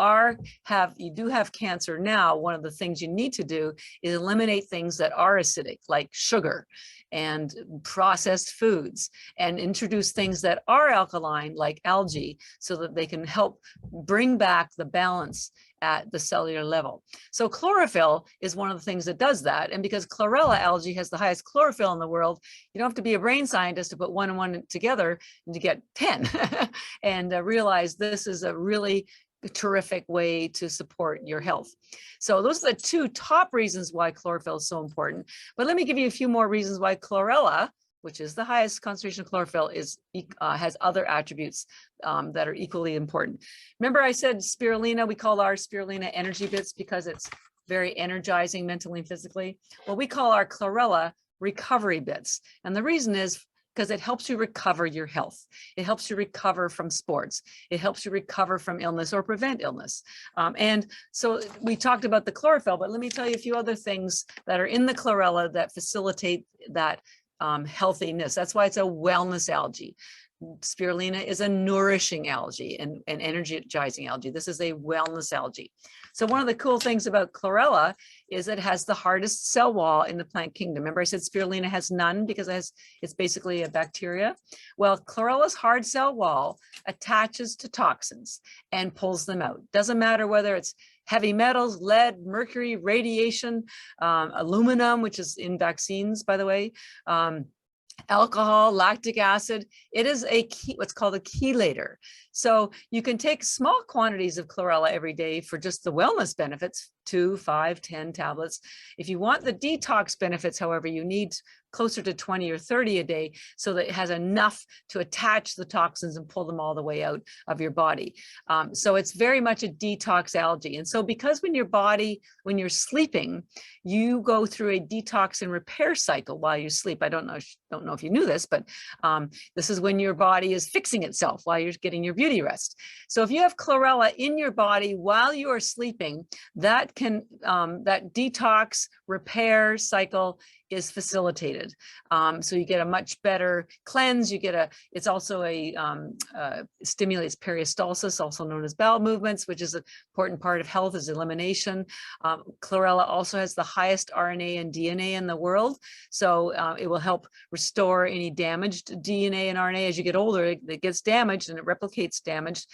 do have cancer now, one of the things you need to do is eliminate things that are acidic, like sugar and processed foods, and introduce things that are alkaline, like algae, so that they can help bring back the balance at the cellular level. So chlorophyll is one of the things that does that. And because Chlorella algae has the highest chlorophyll in the world, you don't have to be a brain scientist to put one and one together and to get 10 and realize this is a really terrific way to support your health. So those are the two top reasons why chlorophyll is so important. But let me give you a few more reasons why chlorella, which is the highest concentration of chlorophyll, has other attributes that are equally important. Remember I said spirulina, we call our spirulina EnergyBits because it's very energizing mentally and physically. Well, we call our chlorella recovery bits. And the reason is because it helps you recover your health. It helps you recover from sports. It helps you recover from illness or prevent illness. And so we talked about the chlorophyll, but let me tell you a few other things that are in the chlorella that facilitate that healthiness. That's why it's a wellness algae. Spirulina is a nourishing algae and an energizing algae. This is a wellness algae. So one of the cool things about chlorella is it has the hardest cell wall in the plant kingdom. Remember I said spirulina has none because it's basically a bacteria. Well, chlorella's hard cell wall attaches to toxins and pulls them out. Doesn't matter whether it's heavy metals, lead, mercury, radiation, aluminum, which is in vaccines, by the way, alcohol, lactic acid. It is what's called a chelator. So you can take small quantities of chlorella every day for just the wellness benefits, 2, 5, 10 tablets. If you want the detox benefits, however, you need closer to 20 or 30 a day so that it has enough to attach the toxins and pull them all the way out of your body. So it's very much a detox algae. And so because when you're sleeping, you go through a detox and repair cycle while you sleep. I don't know if you knew this, but this is when your body is fixing itself while you're getting your beauty rest. So if you have chlorella in your body while you are sleeping, that detox repair cycle is facilitated. So you get a much better cleanse. It's also stimulates peristalsis, also known as bowel movements, which is an important part of health, is elimination. Chlorella also has the highest RNA and DNA in the world. So it will help restore any damaged DNA and RNA. As you get older, it gets damaged and it replicates damaged.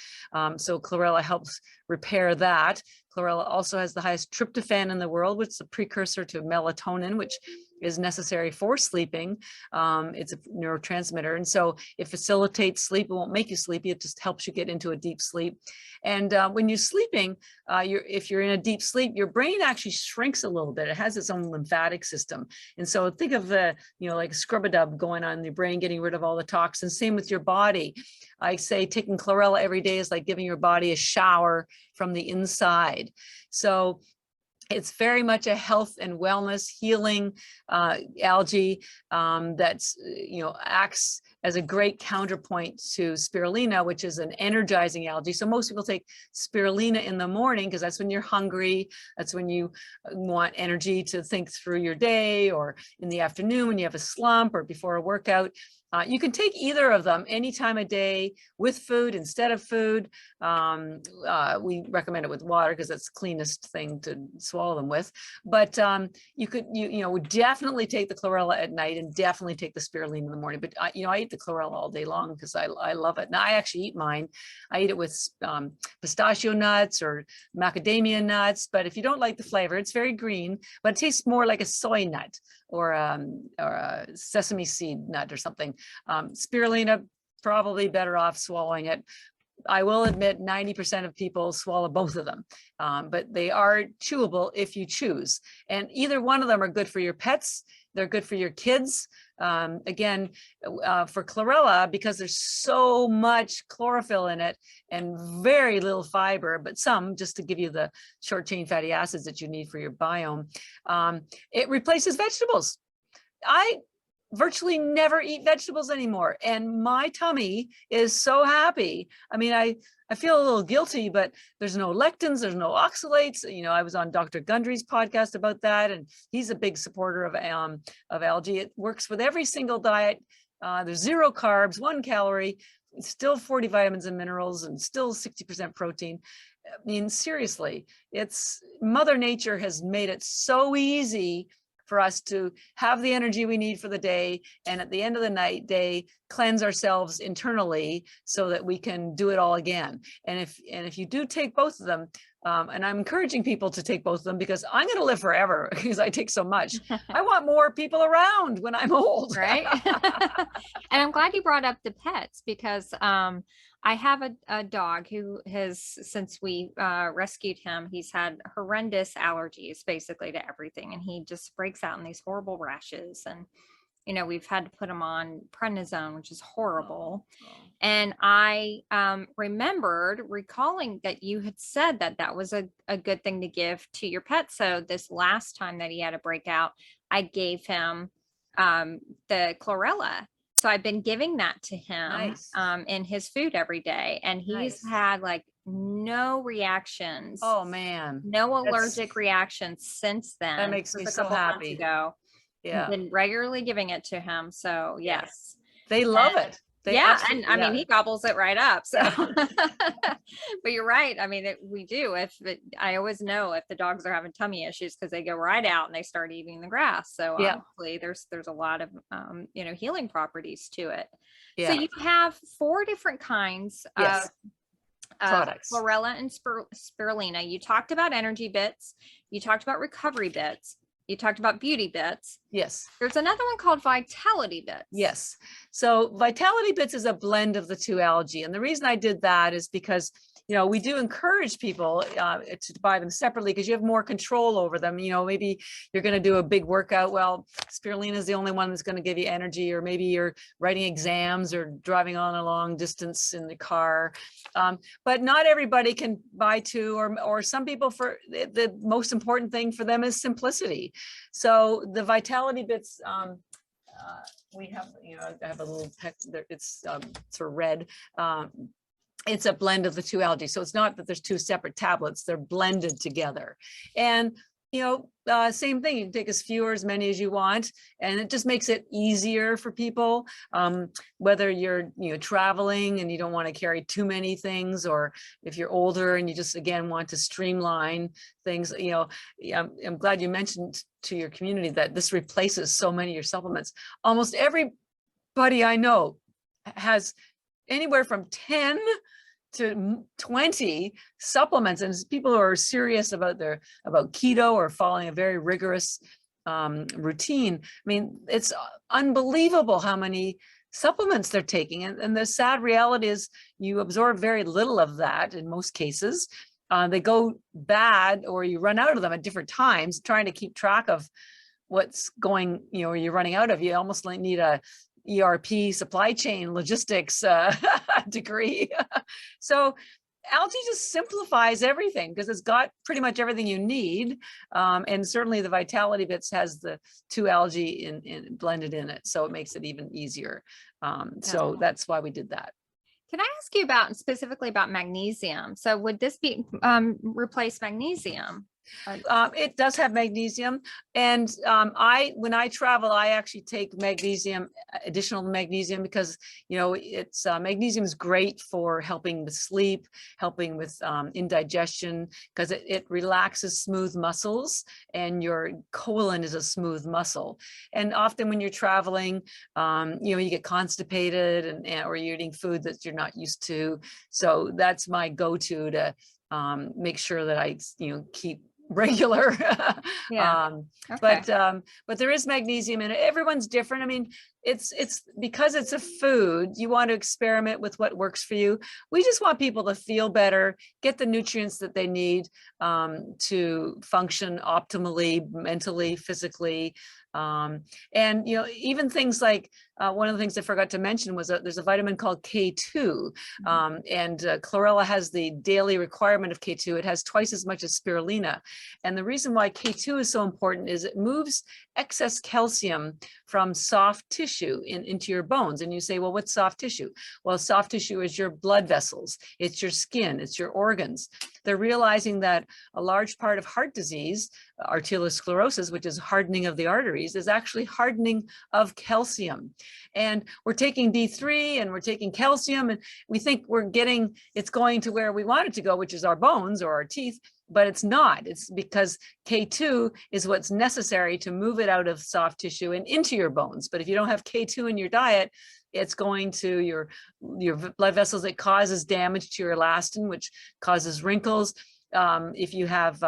So chlorella helps repair that. Chlorella also has the highest tryptophan in the world, which is a precursor to melatonin, which is necessary for sleeping. It's a neurotransmitter. And so it facilitates sleep. It won't make you sleepy. It just helps you get into a deep sleep. And when you're sleeping, if you're in a deep sleep, your brain actually shrinks a little bit. It has its own lymphatic system. And so think of like a scrub-a-dub going on in your brain, getting rid of all the toxins. Same with your body. I say taking chlorella every day is like giving your body a shower from the inside. So it's very much a health and wellness healing algae that's, acts as a great counterpoint to spirulina, which is an energizing algae. So most people take spirulina in the morning because that's when you're hungry. That's when you want energy to think through your day, or in the afternoon when you have a slump or before a workout. You can take either of them any time of day with food instead of food. We recommend it with water because that's the cleanest thing to swallow them with. But you would definitely take the chlorella at night and definitely take the spirulina in the morning. But I eat the chlorella all day long because I love it. Now I actually eat mine. I eat it with pistachio nuts or macadamia nuts. But if you don't like the flavor, it's very green, but it tastes more like a soy nut or a sesame seed nut or something. Spirulina, probably better off swallowing it. I will admit 90% of people swallow both of them, but they are chewable if you choose. And either one of them are good for your pets. They're good for your kids. Again, for chlorella, because there's so much chlorophyll in it and very little fiber, but some just to give you the short chain fatty acids that you need for your biome, it replaces vegetables. I virtually never eat vegetables anymore, and my tummy is so happy. I mean, I feel a little guilty, but there's no lectins, there's no oxalates. I was on Dr. Gundry's podcast about that, and he's a big supporter of algae. It works with every single diet. There's 0 carbs, 1 calorie, still 40 vitamins and minerals, and still 60% protein. I mean, seriously, Mother Nature has made it so easy for us to have the energy we need for the day, and at the end of the day cleanse ourselves internally so that we can do it all again. And if you do take both of them, and I'm encouraging people to take both of them because I'm going to live forever because I take so much. I want more people around when I'm old. Right. And I'm glad you brought up the pets because I have a dog who has, since we rescued him, he's had horrendous allergies basically to everything. And he just breaks out in these horrible rashes. And, we've had to put him on prednisone, which is horrible. And I remembered recalling that you had said that was a good thing to give to your pet. So this last time that he had a breakout, I gave him the chlorella. So I've been giving that to him in his food every day. And he's had like no reactions. Oh man. No allergic reactions since then. That makes me so happy. Ago. Yeah. I've been regularly giving it to him. So yes. They love it. And I mean, he gobbles it right up. So, but you're right. I mean, we do. I always know if the dogs are having tummy issues because they go right out and they start eating the grass. So obviously there's a lot of, healing properties to it. Yeah. So you have 4 different kinds of products, chlorella and spirulina. You talked about EnergyBits. You talked about recovery bits. You talked about Beauty Bits. Yes. There's another one called Vitality Bits. Yes. So Vitality Bits is a blend of the two algae. And the reason I did that is because, you know, we do encourage people to buy them separately because you have more control over them. You know, maybe you're going to do a big workout. Well, spirulina is the only one that's going to give you energy, or maybe you're writing exams or driving on a long distance in the car. But not everybody can buy two, or some people, for the most important thing for them is simplicity. So the Vitality Bits, we have, you know, I have a little text there. It's sort of red. It's a blend of the two algae. So it's not that there's two separate tablets, they're blended together. And, you know, same thing, you can take as few or as many as you want, and it just makes it easier for people, whether you're, you know, traveling and you don't want to carry too many things, or if you're older and you just, again, want to streamline things. You know, I'm glad you mentioned to your community that this replaces so many of your supplements. Almost everybody I know has anywhere from 10 to 20 supplements, and people who are serious about keto or following a very rigorous routine. I mean, it's unbelievable how many supplements they're taking, and the sad reality is you absorb very little of that in most cases. They go bad, or you run out of them at different times. Trying to keep track of what's going, you know, you're running out of, you almost need a ERP, supply chain logistics degree. So algae just simplifies everything because it's got pretty much everything you need. And certainly the Vitality Bits has the two algae in blended in it. So it makes it even easier. So that's why we did that. Can I ask you specifically about magnesium? So would this be replace magnesium? It does have magnesium, and when I travel, I actually take additional magnesium, because, you know, it's magnesium is great for helping with sleep, helping with indigestion, because it relaxes smooth muscles, and your colon is a smooth muscle. And often when you're traveling, you know, you get constipated, or you're eating food that you're not used to. So that's my go-to to make sure that I, you know, keep regular. Yeah. Okay. But there is magnesium in it. Everyone's different. I mean, it's because it's a food, you want to experiment with what works for you. We just want people to feel better, get the nutrients that they need to function optimally, mentally, physically. And, you know, even things like one of the things I forgot to mention was there's a vitamin called K2, and Chlorella has the daily requirement of K2. It has twice as much as spirulina. And the reason why K2 is so important is it moves excess calcium from soft tissue into your bones. And you say, well, what's soft tissue? Well, soft tissue is your blood vessels, it's your skin, it's your organs. They're realizing that a large part of heart disease, arteriosclerosis, which is hardening of the arteries, is actually hardening of calcium. And we're taking D3 and we're taking calcium, and we think it's going to where we want it to go, which is our bones or our teeth, but it's not. It's because K2 is what's necessary to move it out of soft tissue and into your bones. But if you don't have K2 in your diet, it's going to your blood vessels. It causes damage to your elastin, which causes wrinkles. If you have,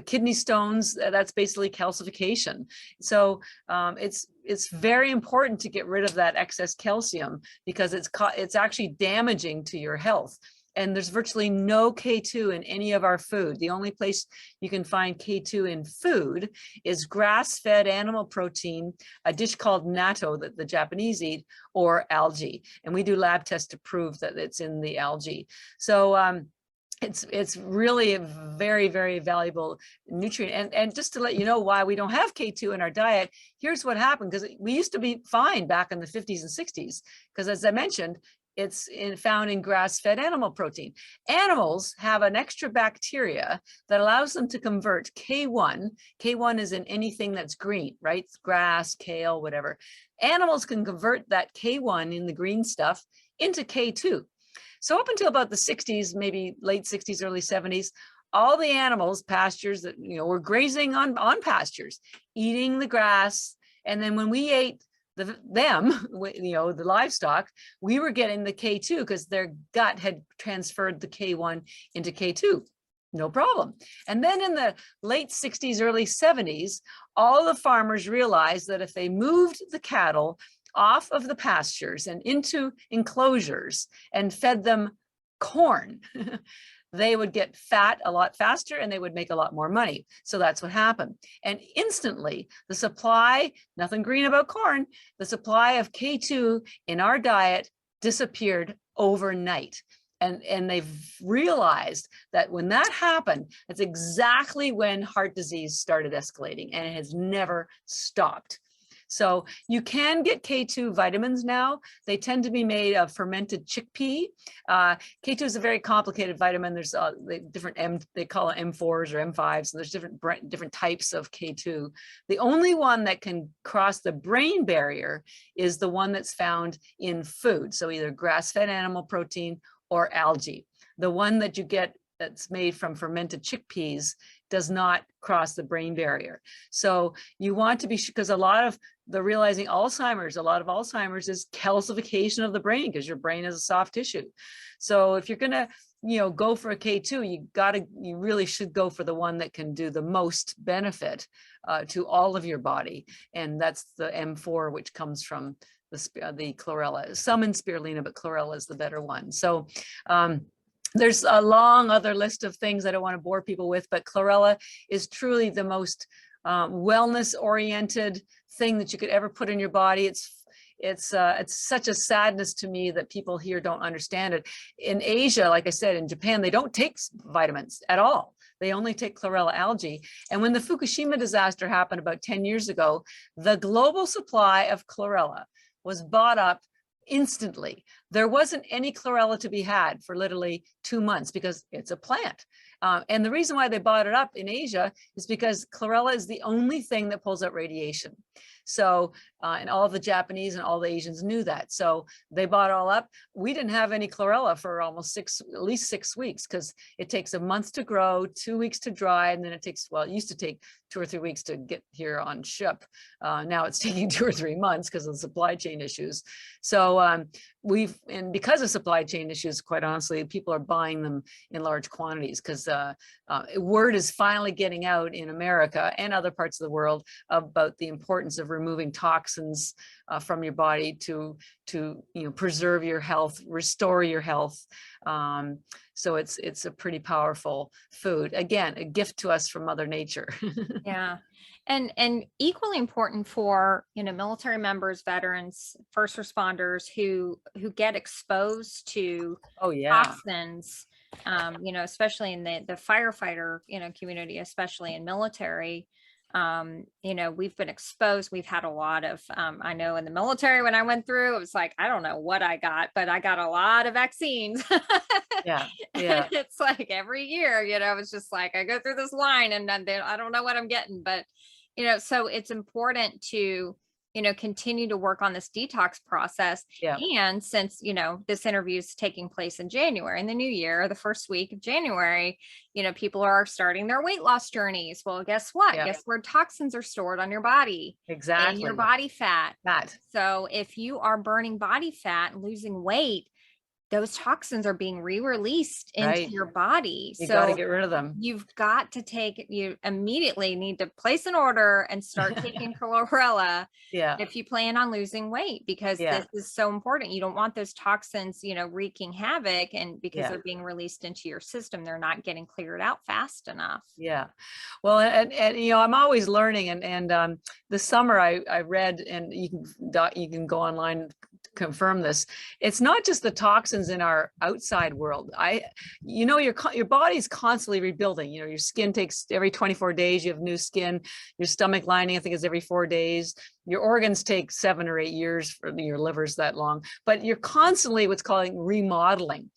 kidney stones, that's basically calcification. So it's very important to get rid of that excess calcium, because it's actually damaging to your health. And there's virtually no K2 in any of our food. The only place you can find K2 in food is grass-fed animal protein, a dish called natto that the Japanese eat, or algae. And we do lab tests to prove that it's in the algae. So it's really a very, very valuable nutrient. And just to let you know why we don't have K2 in our diet, here's what happened, because we used to be fine back in the 50s and 60s, because as I mentioned, it's found in grass-fed animal protein. Animals have an extra bacteria that allows them to convert K1. K1 is in anything that's green, right? Grass, kale, whatever. Animals can convert that K1 in the green stuff into K2. So up until about the 60s, maybe late 60s, early 70s, all the animals, pastures that, were grazing on pastures, eating the grass. And then when we ate the livestock, we were getting the K2 because their gut had transferred the K1 into K2. No problem. And then in the late 60s, early 70s, all the farmers realized that if they moved the cattle off of the pastures and into enclosures and fed them corn, they would get fat a lot faster and they would make a lot more money. So that's what happened. And instantly the supply, nothing green about corn, the supply of K2 in our diet disappeared overnight. And they've realized that when that happened, that's exactly when heart disease started escalating, and it has never stopped. So you can get K2 vitamins now. They tend to be made of fermented chickpea. K2 is a very complicated vitamin. There's they call it M4s or M5s, and there's different types of K2. The only one that can cross the brain barrier is the one that's found in food. So either grass-fed animal protein or algae. The one that you get that's made from fermented chickpeas does not cross the brain barrier. So you want to be, because a lot of Alzheimer's is calcification of the brain, because your brain is a soft tissue. So if you're gonna, go for a K2, you really should go for the one that can do the most benefit to all of your body. And that's the M4, which comes from the chlorella. Some in spirulina, but chlorella is the better one. So there's a long other list of things I don't want to bore people with, but chlorella is truly the most wellness oriented thing that you could ever put in your body. It's such a sadness to me that people here don't understand it. In Asia, like I said, in Japan, they don't take vitamins at all. They only take chlorella algae. And when the Fukushima disaster happened about 10 years ago, the global supply of chlorella was bought up instantly. There wasn't any chlorella to be had for literally 2 months because it's a plant. And the reason why they bought it up in Asia is because chlorella is the only thing that pulls out radiation. So, and all the Japanese and all the Asians knew that. So they bought it all up. We didn't have any chlorella for almost at least 6 weeks, because it takes a month to grow, 2 weeks to dry, and then it used to take 2 or 3 weeks to get here on ship. Now it's taking 2 or 3 months because of the supply chain issues. So and because of supply chain issues, quite honestly, people are buying them in large quantities, because word is finally getting out in America and other parts of the world about the importance of removing toxins from your body to preserve your health, restore your health. So it's a pretty powerful food. Again, a gift to us from Mother Nature. Yeah. And equally important for, military members, veterans, first responders who get exposed to toxins, especially in the firefighter, community, especially in military. We've been exposed. We've had a lot of, I know in the military, when I went through, it was like, I don't know what I got, but I got a lot of vaccines. Yeah. It's like every year, it's just like, I go through this line and then I don't know what I'm getting, but, so it's important to, continue to work on this detox process. Yeah. And since, this interview is taking place in January, in the new year, the first week of January, people are starting their weight loss journeys. Well, guess what? Yeah. Guess where toxins are stored on your body? Exactly. In your body fat. Fat. So if you are burning body fat and losing weight, those toxins are being re-released into your body. You got to get rid of them. You've got to you immediately need to place an order and start taking chlorella if you plan on losing weight, because this is so important. You don't want those toxins, wreaking havoc, and because they're being released into your system, they're not getting cleared out fast enough. Yeah. Well, and I'm always learning, and this summer I read, and you can go online confirm this. It's not just the toxins in our outside world. Your body's constantly rebuilding. Your skin takes every 24 days, you have new skin. Your stomach lining, I think, is every 4 days. Your organs take 7 or 8 years, for your liver's that long, but you're constantly what's called remodeling.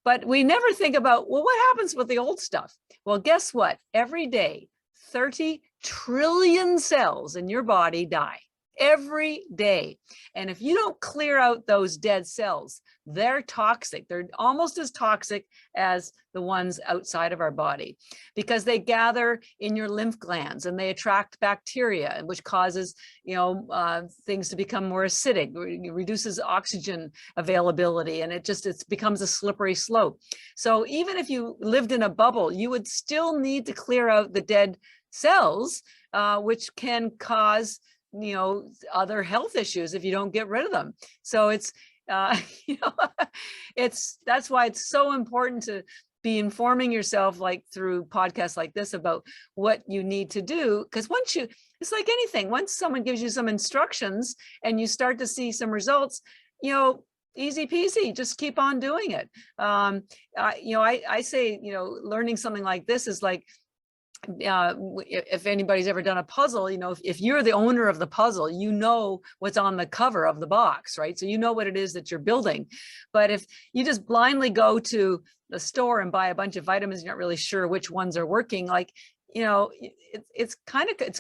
But we never think about, well, what happens with the old stuff? Well, guess what? Every day, 30 trillion cells in your body die. every day. And if you don't clear out those dead cells, they're toxic. They're almost as toxic as the ones outside of our body, because they gather in your lymph glands and they attract bacteria, which causes, things to become more acidic, reduces oxygen availability, and it becomes a slippery slope. So even if you lived in a bubble, you would still need to clear out the dead cells, which can cause other health issues if you don't get rid of them. So it's that's why it's so important to be informing yourself, like through podcasts like this, about what you need to do. Because it's like anything, once someone gives you some instructions and you start to see some results, easy peasy, just keep on doing it. I say, learning something like this is like, if anybody's ever done a puzzle, if you're the owner of the puzzle, you know what's on the cover of the box, right? So you know what it is that you're building. But if you just blindly go to the store and buy a bunch of vitamins, you're not really sure which ones are working, it's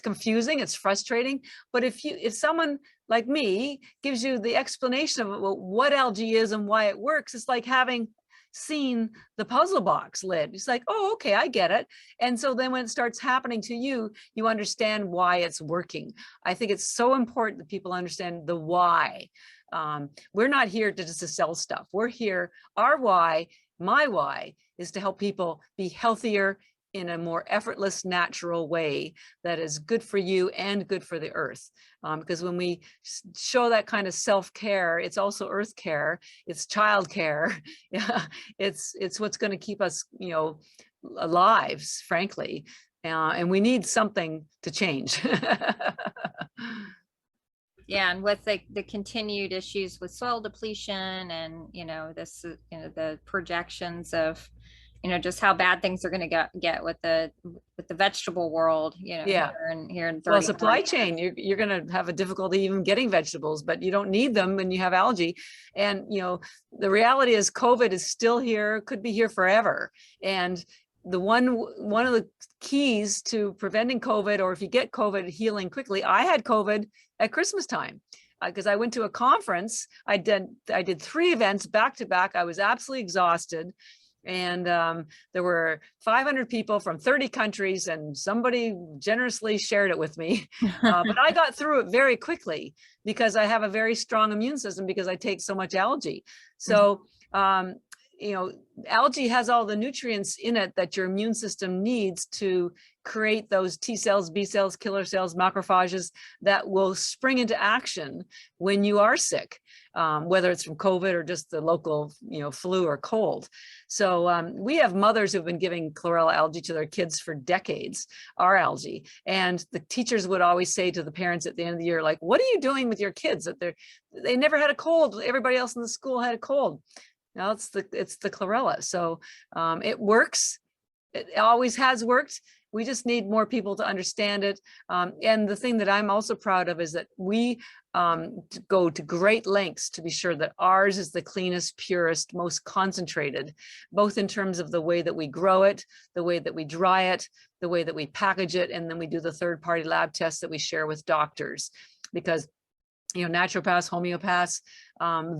confusing, it's frustrating. But if someone like me gives you the explanation of what algae is and why it works, it's like having seen the puzzle box lid. It's like, oh, okay, I get it. And so then when it starts happening to you, you understand why it's working. I think it's so important that people understand the why. We're not here to just to sell stuff. We're here, our why, my why, is to help people be healthier in a more effortless, natural way that is good for you and good for the earth. Because when we show that kind of self-care, it's also earth care, it's child care. Yeah, it's what's going to keep us, alive, frankly. And we need something to change. Yeah, and with the continued issues with soil depletion and the projections of just how bad things are going to get with the vegetable world, Yeah. here in 30 well, supply chain, you're going to have a difficulty even getting vegetables, but you don't need them when you have algae. And the reality is COVID is still here, could be here forever. And the one of the keys to preventing COVID, or if you get COVID, healing quickly. I had COVID at Christmas time because I went to a conference. I did 3 events back to back. I was absolutely exhausted. And there were 500 people from 30 countries, and somebody generously shared it with me. But I got through it very quickly because I have a very strong immune system because I take so much algae. So, algae has all the nutrients in it that your immune system needs to create those T cells, B cells, killer cells, macrophages that will spring into action when you are sick, whether it's from COVID or just the local, flu or cold. So we have mothers who've been giving Chlorella algae to their kids for decades, our algae. And the teachers would always say to the parents at the end of the year, like, what are you doing with your kids? That they never had a cold. Everybody else in the school had a cold. Now it's the Chlorella. So it works. It always has worked. We just need more people to understand it. And the thing that I'm also proud of is that we go to great lengths to be sure that ours is the cleanest, purest, most concentrated, both in terms of the way that we grow it, the way that we dry it, the way that we package it, and then we do the third-party lab tests that we share with doctors. Because naturopaths, homeopaths,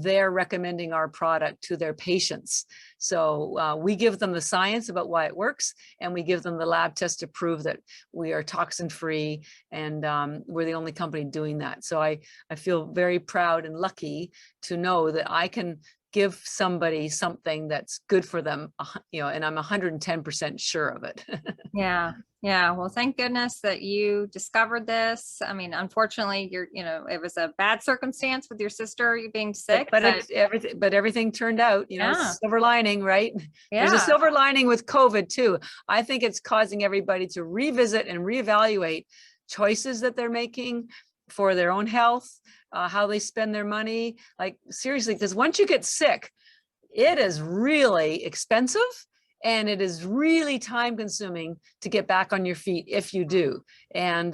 they're recommending our product to their patients. So we give them the science about why it works, and we give them the lab test to prove that we are toxin free, and we're the only company doing that. So I feel very proud and lucky to know that I can give somebody something that's good for them, and I'm 110% sure of it. Yeah. Yeah. Well, thank goodness that you discovered this. I mean, unfortunately, it was a bad circumstance with your sister, you being sick. But everything turned out, silver lining, right? Yeah. There's a silver lining with COVID too. I think it's causing everybody to revisit and reevaluate choices that they're making for their own health, how they spend their money. Like, seriously, because once you get sick, it is really expensive. And it is really time consuming to get back on your feet if you do. And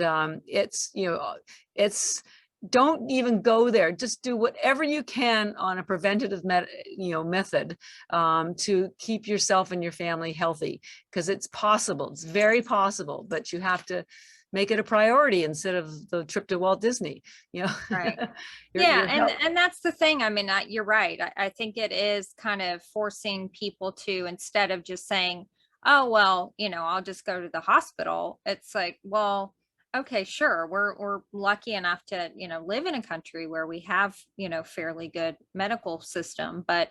don't even go there. Just do whatever you can on a preventative method to keep yourself and your family healthy, because it's possible. It's very possible, but you have to make it a priority instead of the trip to Walt Disney, you know. Right. Your And that's the thing. I mean, you're right. I think it is kind of forcing people to, instead of just saying, oh, well, I'll just go to the hospital. It's like, well, okay, sure. We're lucky enough to, live in a country where we have, fairly good medical system, but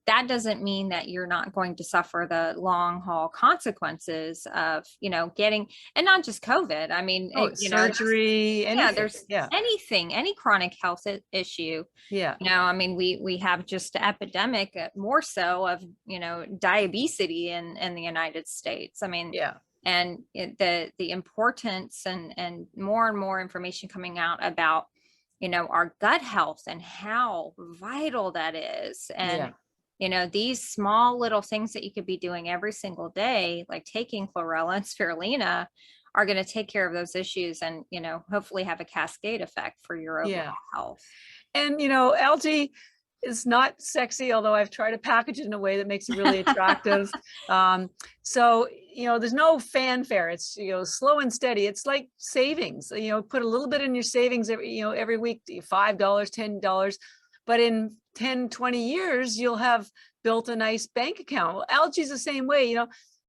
that doesn't mean that you're not going to suffer the long haul consequences of, getting, and not just COVID. I mean, surgery, there's anything, any chronic health issue. Yeah. I mean, we have just epidemic more so of, diabetes in the United States. I mean, and the importance and more information coming out about, our gut health and how vital that is. And these small little things that you could be doing every single day, like taking chlorella and spirulina, are going to take care of those issues and, hopefully have a cascade effect for your overall health. And, algae is not sexy, although I've tried to package it in a way that makes it really attractive. So, there's no fanfare. It's, slow and steady. It's like savings, put a little bit in your savings every week, $5, $10. But in 10, 20 years, you'll have built a nice bank account. Well, algae is the same way,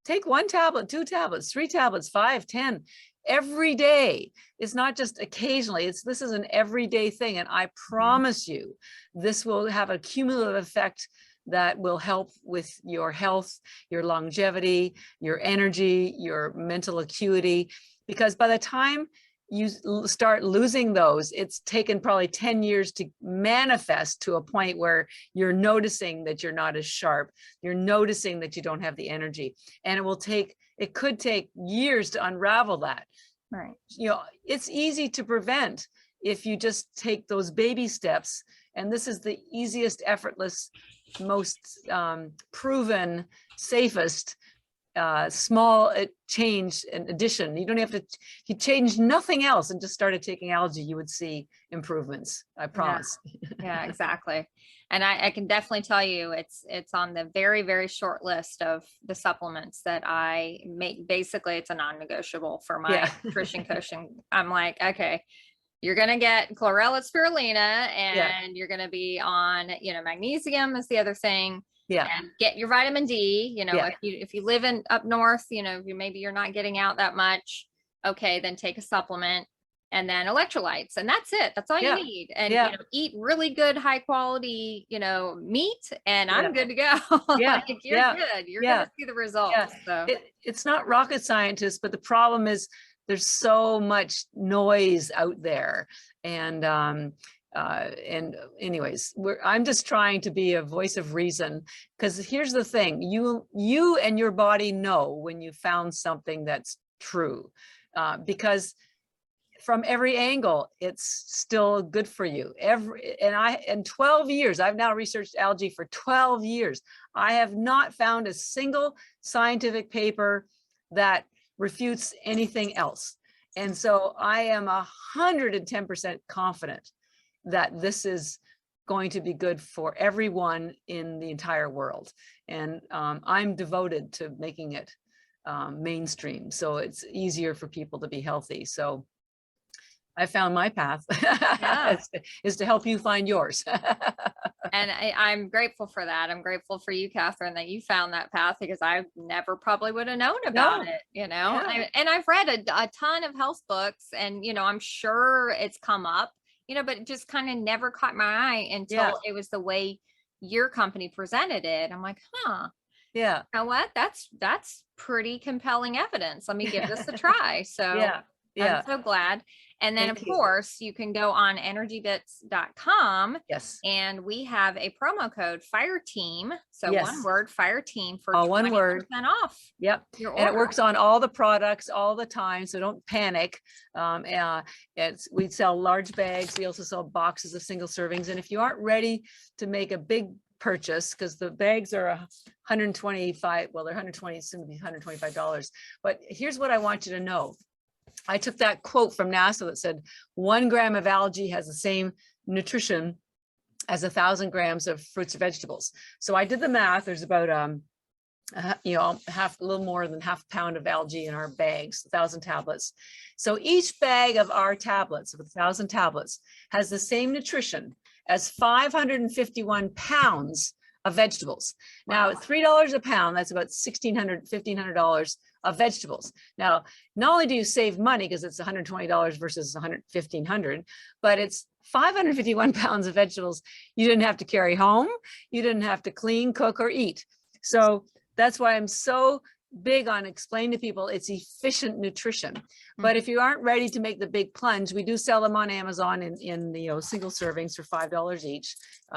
take 1 tablet, 2 tablets, 3 tablets, 5, 10 every day. It's not just occasionally. This is an everyday thing. And I promise you, this will have a cumulative effect that will help with your health, your longevity, your energy, your mental acuity, because by the time you start losing those, it's taken probably 10 years to manifest to a point where you're noticing that you're not as sharp. You're noticing that you don't have the energy, and it could take years to unravel that. Right. It's easy to prevent if you just take those baby steps. And this is the easiest, effortless, most proven, safest small change and addition. You don't have to, if you change nothing else and just started taking algae, you would see improvements. I promise. Yeah, exactly. And I can definitely tell you it's on the very, very short list of the supplements that I make. Basically, it's a non-negotiable for my nutrition coaching. I'm like, okay, you're going to get chlorella spirulina and you're going to be on, magnesium is the other thing. Yeah. And get your vitamin D, if you live up north, maybe you're not getting out that much. Okay, then take a supplement, and then electrolytes, and that's it. That's all you need. And eat really good, high quality, meat, and I'm good to go. Like, you're good. You're gonna see the results. So it's not rocket scientists, but the problem is there's so much noise out there, and anyways, I'm just trying to be a voice of reason, because here's the thing: you and your body know when you found something that's true, because from every angle, it's still good for you. In 12 years, I've now researched algae for 12 years. I have not found a single scientific paper that refutes anything else. And so I am 110% confident that this is going to be good for everyone in the entire world. And I'm devoted to making it mainstream, so it's easier for people to be healthy. So I found my path is to help you find yours. And I'm grateful for that. I'm grateful for you, Catherine, that you found that path, because I never probably would have known about it, and I've read a ton of health books, and, I'm sure it's come up, but it just kind of never caught my eye until it was the way your company presented it. I'm like, you know what? That's pretty compelling evidence. Let me give this a try. So I'm so glad. And then, of course, you can go on EnergyBits.com. Yes. And we have a promo code FIRETEAM. So one word, FIRETEAM, for 20% one word off. Yep. Your order. And it works on all the products all the time, so don't panic. We sell large bags. We also sell boxes of single servings. And if you aren't ready to make a big purchase, because the bags are $125, well, they're $120, soon to be $125. But here's what I want you to know. I took that quote from NASA that said 1 gram of algae has the same nutrition as 1,000 grams of fruits or vegetables. So I did the math. There's about a little more than half a pound of algae in our bags, 1,000 tablets. So each bag of our tablets, of 1,000 tablets, has the same nutrition as 551 pounds of vegetables. Now, at $3 a pound, that's about $1,600, $1,500 of vegetables. Now, not only do you save money because it's $120 versus $1,500, but it's 551 pounds of vegetables you didn't have to carry home, you didn't have to clean, cook, or eat. So that's why I'm so big on explaining to people it's efficient nutrition. But if you aren't ready to make the big plunge, we do sell them on Amazon in single servings for $5 each.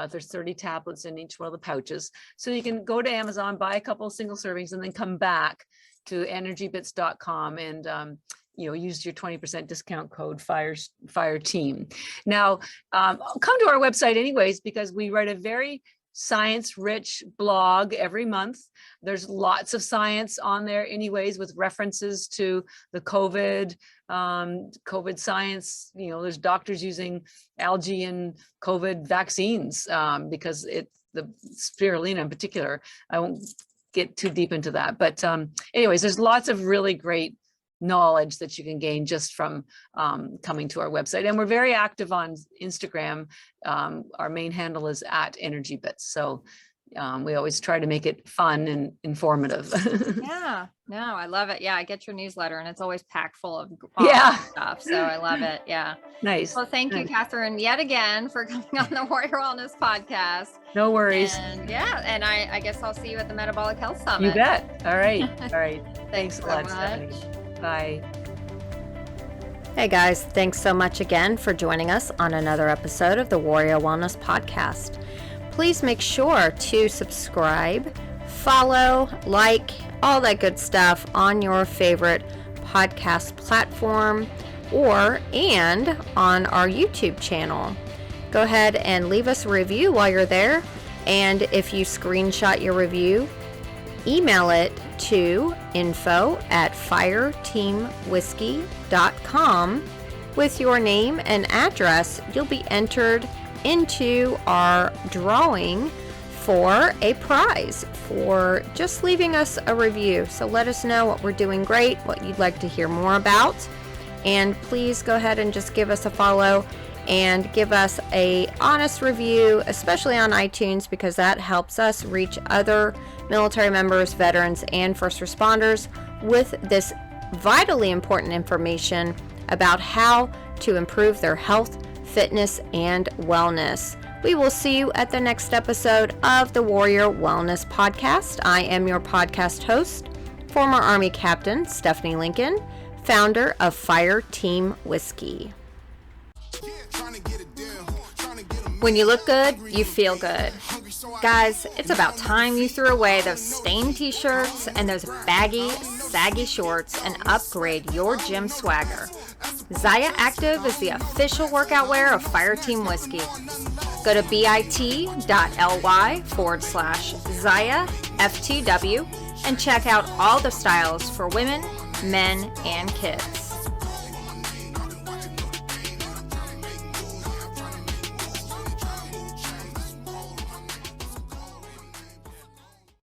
There's 30 tablets in each one of the pouches. So you can go to Amazon, buy a couple of single servings, and then come back to EnergyBits.com and use your 20% discount code Fire Team. Now, come to our website anyways, because we write a very science-rich blog every month. There's lots of science on there anyways, with references to the COVID science. There's doctors using algae in COVID vaccines because the spirulina in particular. I won't get too deep into that, but anyways, there's lots of really great knowledge that you can gain just from coming to our website. And we're very active on Instagram. Our main handle is @EnergyBits. So we always try to make it fun and informative. Yeah, no, I love it. Yeah, I get your newsletter and it's always packed full of stuff. So I love it. Yeah. Nice. Well, thank you, Catherine, yet again for coming on the Warrior Wellness Podcast. No worries. And and I guess I'll see you at the Metabolic Health Summit. You bet. All right. All right. Thanks a lot, so Stephanie. much. Bye. Hey guys, thanks so much again for joining us on another episode of the Warrior Wellness Podcast. Please make sure to subscribe, follow, like, all that good stuff on your favorite podcast platform and on our YouTube channel. Go ahead and leave us a review while you're there. And if you screenshot your review, email it to info@fireteamwhiskey.com with your name and address. You'll be entered into our drawing for a prize for just leaving us a review. So let us know what we're doing great, what you'd like to hear more about, and please go ahead and just give us a follow and give us a honest review, especially on iTunes, because that helps us reach other military members, veterans, and first responders with this vitally important information about how to improve their health, fitness, and wellness. We will see you at the next episode of the Warrior Wellness Podcast. I am your podcast host, former Army Captain Stephanie Lincoln, founder of Fire Team Whiskey. When you look good, you feel good. Guys, it's about time you threw away those stained t-shirts and those baggy, saggy shorts and upgrade your gym swagger. Zyia Active is the official workout wear of Fire Team Whiskey. Go to bit.ly/Zyia FTW and check out all the styles for women, men, and kids.